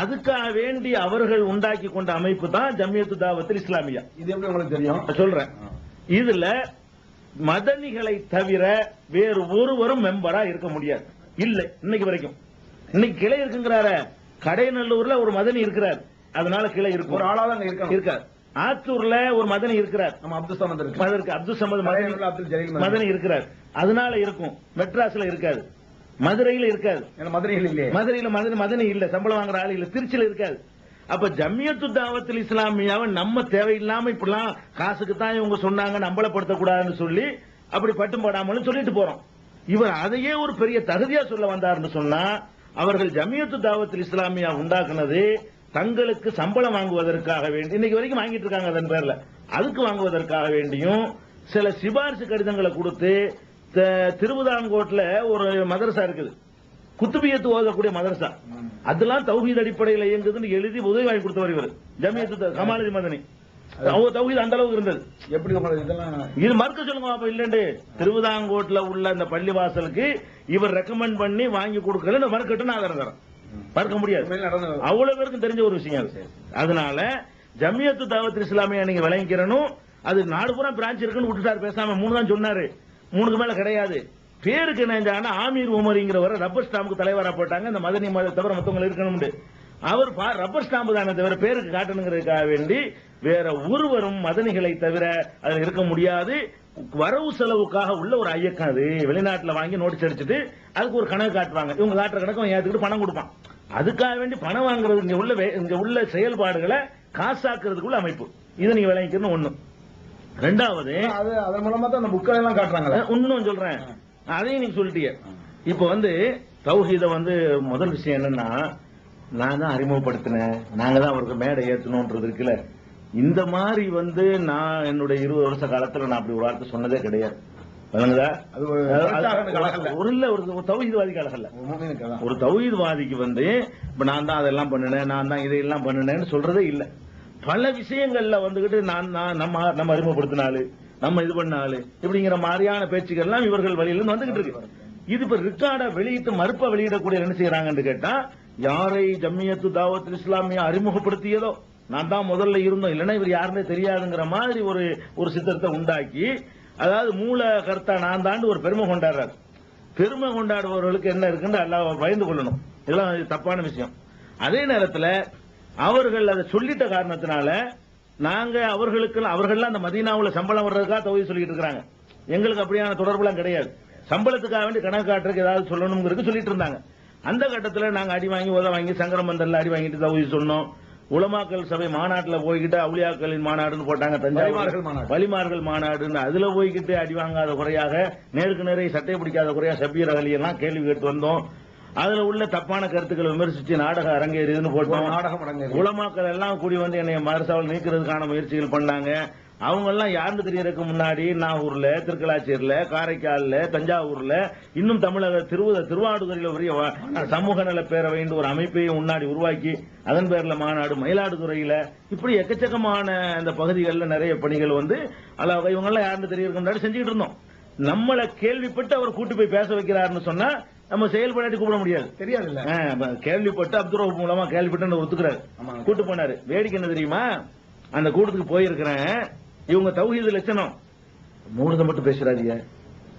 அதுக்காக வேண்டி அவர்கள் உண்டாக்கி கொண்ட அமைப்பு தான் ஜமியத்து தாவத்தில் இஸ்லாமியா. இது எப்படி உங்களுக்கு தெரியும்? சொல்றேன். இதுல மதனிகளை தவிர வேறு ஒருவரும் மெம்பரா இருக்க முடியாது. இல்ல இன்னைக்கு வரைக்கும். இன்னைக்கு கிளை இருக்குங்கிறார, கடையநல்லூர்ல ஒரு மதனி இருக்கிறார், அதனால கிளை இருக்கும். ஒரு ஆளாதான் இருக்கார். ஆத்தூர்ல ஒரு மதனி இருக்கிறார், அப்துல் சமத் மதனி இருக்கிறார், அதனால இருக்கும். மெட்ராஸ்ல இருக்காது, மதுரையில இருக்காது. மதுரையில மதனி இல்ல, சம்பளம் வாங்குற ஆள் இல்ல. திருச்சியில இருக்காது. அப்ப ஜமியத்து தாவத்தில் இஸ்லாமியாவை நம்ம தேவையில்லாம இப்படிலாம் காசுக்கு தான் இவங்க சொன்னாங்க நம்பலப்படுத்த கூடாதுன்னு சொல்லி அப்படி பட்டும் போடாமலும் சொல்லிட்டு போறோம். இவர் அதையே ஒரு பெரிய தகுதியா சொல்ல வந்தார்னு சொன்னா, அவர்கள் ஜமியத்து தாவத்தில் இஸ்லாமியா உண்டாக்குனது தங்களுக்கு சம்பளம் வாங்குவதற்காக வேண்டி, இன்னைக்கு வரைக்கும் வாங்கிட்டு இருக்காங்க அதன் பேர்ல, அதுக்கு வாங்குவதற்காக வேண்டியும் சில சிபாரிசு கடிதங்களை கொடுத்து, திருவிதாங்கோட்ல ஒரு மதரசா இருக்குது, குத்துபியத்து ஓதக்கூடிய மதரசா, அதெல்லாம் தௌஹீத் அடிப்படையில் இயங்குதுன்னு எழுதி உதவி வாங்கி கொடுத்தவர் இவர் ஜமியத்து கமாலுதீன் மதனி. தௌஹீத் அந்த அளவுக்கு இருந்தது. எப்படி இது மறுக்க சொல்லுங்க அப்ப இல்லண்டு. திருவிதாங்கோட்ல உள்ள அந்த பள்ளிவாசலுக்கு இவர் ரெக்கமெண்ட் பண்ணி வாங்கி கொடுக்கல, மறுக்கட்டுன்னு ஆதாரம் தரேன். மறுக்க முடியாது. அவ்வளவு பேருக்கும் தெரிஞ்ச ஒரு விஷயம் அது. அதனால ஜமியத்து தாவத் இஸ்லாமியா நீங்க விளங்கிக்கிறனும், அது நாடு பூரா பிரான்ச் இருக்குன்னு விட்டுட்டாரு, பேசாம 3 தான் சொன்னாரு, 3க்கு மேல கிடையாது. பேருக்கு என்ன ஆமீர் உமரிங்கிறவரை ரப்பர் ஸ்டாம்புக்கு தலைவரா போட்டாங்க. இந்த மதனி மத தவிர மத்தவங்க இருக்கணும். அவர் ரப்பர் ஸ்டாம்பு தானே தவிர பேருக்கு காட்டணுங்கிறதுக்காக வேண்டி வேற ஒருவரும் மதனிகளை தவிர அதில் இருக்க முடியாது. வரவு செலவுக்காக உள்ள ஒரு ஐயக்கம் அது. வெளிநாட்டுல வாங்கி நோட்டீஸ் அடிச்சுட்டு அதுக்கு ஒரு கணக்கு காட்டுவாங்க. இவங்க காட்டுற கணக்கு ஏத்துக்கிட்டு பணம் கொடுப்பான். அதுக்காக வேண்டி பணம் வாங்குறது இங்க உள்ள செயல்பாடுகளை காசாக்குறதுக்குள்ள அமைப்பு. இதை நீங்க விளங்கிக்கணும். ஒண்ணு. ரெண்டாவது, அதன் மூலமா தான் அந்த புக்களை எல்லாம் காட்டுறாங்க. இன்னும் சொல்றேன், அதையும் நீங்க சொல்லிட்டீங்க. இப்ப தௌஹீத முதல் விஷயம் என்னன்னா, நான் தான் அறிமுகப்படுத்தினேன், நாங்க தான் அவருக்கு மேடை ஏத்தணும்ன்றது இருக்குல்ல. இந்த மாதிரி நான் என்னுடைய 20 வருஷ காலத்துல நான் அப்படி ஒரு வார்த்தை சொன்னதே கிடையாது. ஒரு தௌஹீத்வாதி கலகல்ல. ஒரு தௌஹீத்வாதிக்கு இப்ப நான் தான் அதெல்லாம் பண்ணினேன், நான் தான் இதையெல்லாம் பண்ணினேன்னு சொல்றதே இல்ல. பல விஷயங்கள்ல நம்ம அறிமுகப்படுத்தினாலு, நம்ம இது பண்ணாலு, இப்படிங்கிற மாதிரியான பேச்சுக்கள் எல்லாம் இவர்கள் வழியில வந்துகிட்டு இருக்கு. இது இப்ப ரெக்கார்டா வெளியிட்டு மறுப்ப வெளியிடக்கூடிய என்ன செய்யறாங்கன்னு கேட்டா, யாரை ஜம்மியத்து தாவத் இஸ்லாமியா அறிமுகப்படுத்தியதோ நான் தான் முதல்ல இருந்தோம், இல்லைன்னா இவர் யாருன்னே தெரியாதுங்கிற மாதிரி ஒரு சித்திரத்தை உண்டாக்கி, அதாவது மூல கர்த்தா நான் தான் ஒரு பெருமை கொண்டாடுறாரு. பெருமை கொண்டாடுபவர்களுக்கு என்ன இருக்குன்னு எல்லாம் பயந்து கொள்ளணும். இதெல்லாம் தப்பான விஷயம். அதே நேரத்தில் அவர்கள் அதை சொல்லிட்ட காரணத்தினால அவர்கள் அந்த மதீனாவுல சம்பளம் வர்றதுக்காக தௌஹீத் சொல்லிட்டு இருக்காங்க. எங்களுக்கு அப்படியான தொடர்புலாம் கிடையாது. சம்பளத்துக்காக வேண்டி கணக்கு காட்டுறதுக்கு ஏதாவது சொல்லணுங்கிறது சொல்லிட்டு இருந்தாங்க. அந்த கட்டத்தில் நாங்க அடி வாங்கி உத வாங்கி சங்கரமந்தல்ல அடி வாங்கிட்டு தௌஹீத் சொன்னோம். உலமாக்கல் சபை மாநாட்டில் போய்கிட்டு அவுலியாக்களின் மாநாடுன்னு போட்டாங்க, தஞ்சாவூர் வலிமார்கள் மாநாடுன்னு. அதுல போய்கிட்டு அடி வாங்காத குறையாக, நேருக்கு நேரை சட்டை பிடிக்காத குறையாக ஷபீர் அகலி எல்லாம் கேள்வி கேட்டு வந்தோம். அதுல உள்ள தப்பான கருத்துக்களை விமர்சிச்சு நாடகம் அரங்கேறியதுன்னு போட்டோம். உலமாக்கள் எல்லாம் கூடி என்னை மதரசாவில் நீக்கிறதுக்கான முயற்சிகள் பண்ணாங்க. அவங்க எல்லாம் யாருன்னு தெரியறதுக்கு முன்னாடி நாகூர்ல, திருக்கலாச்சேரியில, காரைக்கால்ல, தஞ்சாவூர்ல, இன்னும் தமிழக திருவாடுதுறையில பெரிய சமூக நல பேரவைன்னு ஒரு அமைப்பையும் முன்னாடி உருவாக்கி அதன் பேர்ல மாநாடு, மயிலாடுதுறையில, இப்படி எக்கச்சக்கமான அந்த பகுதிகளில் நிறைய பணிகள் இவங்க எல்லாம் யாருன்னு தெரியறதுக்கு முன்னாடி செஞ்சுக்கிட்டு இருந்தோம். நம்மளை கேள்விப்பட்டு அவர் கூட்டு போய் பேச வைக்கிறாருன்னு சொன்னா நம்ம செயல்படாட்டி கூப்பிட முடியாது. தெரியாது. கேள்விப்பட்டு அப்துல் ரஹூப் மூலமா கேள்விப்பட்டு ஒத்துக்கிறாரு, கூட்டு போனாரு. வேடிக்கை என்ன தெரியுமா, அந்த கூட்டத்துக்கு போயிருக்கிறேன், இவங்க தௌஹீது லட்சணம் மூணுத மட்டும் பேசுறாதீங்க.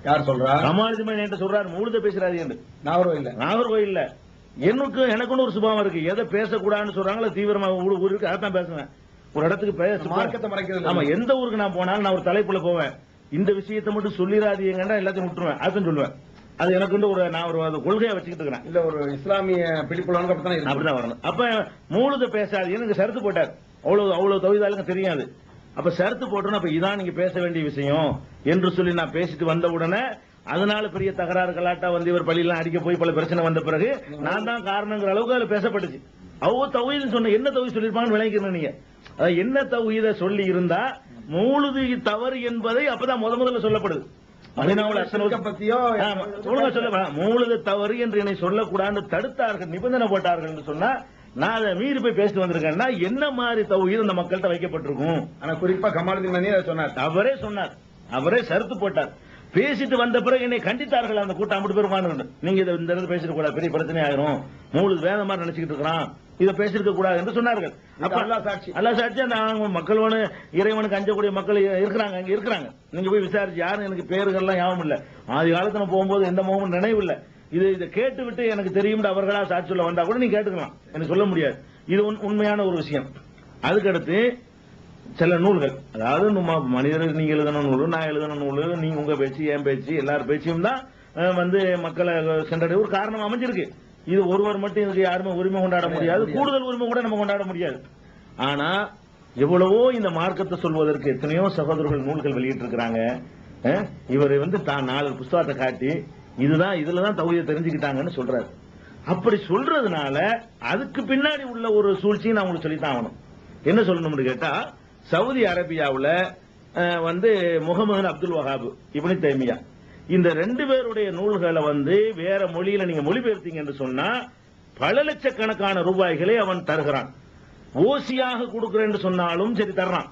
யார் சொல்றா? கமாலுதீன் என்கிட்ட சொல்றாரு, மூணுத பேசுறாதீங்க. நாகர்கோயில்ல எனக்குன்னு ஒரு சுபாவம் இருக்கு. எதை பேசக்கூடாதுன்னு சொல்றாங்களோ தீவிரமா ஊருக்கு அதான் பேசுவேன். ஒரு இடத்துக்கு பேச, ஆமா, எந்த ஊருக்கு நான் போனாலும் நான் ஒரு தலைப்புல போவேன். இந்த விஷயத்தை மட்டும் சொல்லிடாதீங்கன்னா எல்லாத்தையும் விட்டுருவேன், அதுதான் சொல்லுவேன். அது எனக்கு நான் ஒரு கொள்கையை வச்சுக்கிட்டு இருக்கிறேன். இல்ல ஒரு இஸ்லாமிய பிடிப்புலான்னு அப்படிதான் வரணும். அப்ப மூணுத பேசாதீங்கன்னு சரத்து போட்டார். அவ்வளவு தௌஹீதாளுங்க தெரியாது. அப்ப சரத்து போட்டோம். அப்ப இதான் நீங்க பேச வேண்டிய விஷயம் என்று சொல்லி நான் பேசிட்டு வந்த உடனே அதனால பெரிய தகராறு கலாட்டா இவர் பள்ளியெல்லாம் அடிக்க போய் பல பிரச்சனை வந்த பிறகு நான் தான் காரணங்கிற அளவுக்கு அதுல பேசப்பட்டுச்சு. தௌஹீத் சொன்ன என்ன தௌஹீத் சொல்லிருப்பாங்கன்னு விளங்கிக்கணும் நீங்க. என்ன தௌஹீத சொல்லி இருந்தா மூழுது தவறு என்பதை அப்பதான் முதல்ல சொல்லப்படுது. மூழுது தவறு என்று என்னை சொல்லக்கூடாது தடுத்தார்கள், நிபந்தனை போட்டார்கள் என்று சொன்னா நான் அதை மீறி போய் பேசிட்டு வந்திருக்கேன்னா என்ன மாதிரி தௌஹீத் அந்த மக்கள்கிட்ட வைக்கப்பட்டிருக்கும். ஆனா குறிப்பா கமாலுதீன் சொன்னார், அவரே சருத்து போட்டார். பேசிட்டு வந்த பிறகு என்னை கண்டித்தார்கள். அந்த கூட்டம் அப்படி பேர் நீங்க இந்த இடத்துல பேசிட்டு கூடாது, பெரிய பிரச்சனை ஆயிரும், மூணு வேத மாதிரி நினைச்சுக்கிட்டு இருக்கிறான், இதை பேசிருக்க கூடாது என்று சொன்னார்கள். அல்லா சாட்சி நாங்க மக்களோட இறைவனுக்கு அஞ்சக்கூடிய மக்கள் இருக்கிறாங்க, அங்க இருக்கிறாங்க. நீங்க போய் விசாரிச்சு யாரும் எனக்கு பேருகள்லாம் யாவும் இல்ல. ஆதி காலத்துல போகும்போது எந்த முகமும் நினைவு இல்ல. இதை கேட்டு விட்டு எனக்கு தெரியும் அவர்களா சாட்சி சொல்ல வந்தா கூட நீங்க கேட்டுக்கலாம், எனக்கு சொல்ல முடியாது. இது உண்மையான ஒரு விஷயம். அதுக்கடுத்து சில நூல்கள், அதாவது மனிதர்கள் நீங்க எழுதின நூல், நான் எழுதின நூல், நீங்க உங்க பேச்சு, என் பேச்சு, எல்லாரும் பேச்சியும் தான் மக்களை சென்றடைய ஒரு காரணம் அமைஞ்சிருக்கு. இது ஒருவர் மட்டும் இதுக்கு யாருமே உரிமை கொண்டாட முடியாது, கூடுதல் உரிமை கூட நம்ம கொண்டாட முடியாது. ஆனா எவ்வளவோ இந்த மார்க்கத்தை சொல்வதற்கு எத்தனையோ சகோதரர்கள் நூல்கள் வெளியிட்டு இருக்கிறாங்க. இவர் தான் 4 புஸ்தகத்தை காட்டி இதுலதான் தௌஹீதை தெரிஞ்சுக்கிட்டாங்கன்னு சொல்றாரு. அப்படி சொல்றதுனால அதுக்கு பின்னாடி உள்ள ஒரு சூழ்ச்சியை நான் உங்களுக்கு சொல்லித்தான் ஆகணும். என்ன சொல்லணும்னு கேட்டா, சவுதி அரேபியாவுல முகமது அப்துல் வஹாப், இப்னு தைமியா, இந்த 2 பேருடைய நூல்களை வேற மொழியில நீங்க மொழிபெயர்த்தீங்க என்று சொன்னா பல லட்சக்கணக்கான ரூபாய்களை அவன் தருகிறான். ஓசியாக கொடுக்கிறேன்னு சொன்னாலும் சரி தர்றான்.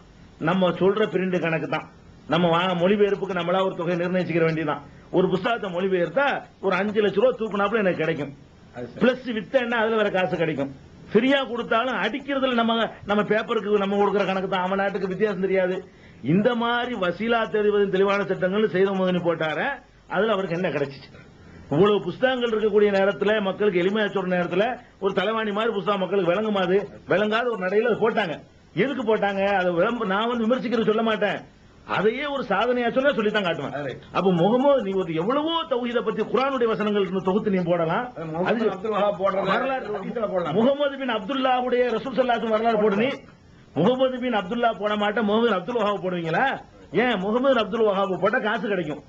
நம்ம சொல்ற பிரிண்ட் கணக்கு தான். நம்ம மொழிபெயர்ப்புக்கு நம்மளா ஒரு தொகை நிர்ணயிச்சுக்க வேண்டியதான். ஒரு புத்தகத்தை மொழிபெயர்த்தா ஒரு 5 லட்சம் ரூபாய் தூக்குனாப்புல எனக்கு கிடைக்கும். பிளஸ் வித்தா அதுல வேற காசு கிடைக்கும். ஃப்ரீயா கொடுத்தாலும் அடிக்கிறதுல நம்ம பேப்பருக்கு நம்ம கொடுக்கிற கணக்கு தான், அவன் நாட்டுக்கு வித்தியாசம் தெரியாது. இந்த மாதிரி வசீலா தெரிவதின் தெளிவான சட்டங்கள் செய்த முதனி போட்டார, அதுல அவருக்கு என்ன கிடைச்சிச்சு? இவ்வளவு புஸ்தகங்கள் இருக்கக்கூடிய நேரத்தில், மக்களுக்கு எளிமையா சொல்ற நேரத்தில் ஒரு தலைவாணி மாதிரி புஸ்தகம் மக்களுக்கு விளங்குமாது விளங்காத ஒரு நடையில போட்டாங்க. எதுக்கு போட்டாங்க? அதை நான் விமர்சிக்கிறது சொல்ல மாட்டேன், அதையே ஒரு சாதனையா சொல்லித்தான் காட்டுவேன். அப்ப முகமது நீ ஒரு எவ்வளவோ தௌஹீத பத்தி குர்ஆனுடைய வசனங்கள் தொகுத்து நீ போடலாம். முகமது பின் அப்துல்லாவுடைய ரசூல் ஸல்லல்லாஹு அலைஹி வரலாறு போடு. நீ முகமது பின் அப்துல்லா போட மாட்டேன், முகமது அப்துல் வஹாப் போடுவீங்களா? ஏன் முகமது அப்துல் வஹாப் போட்டா காசு கிடைக்கும்,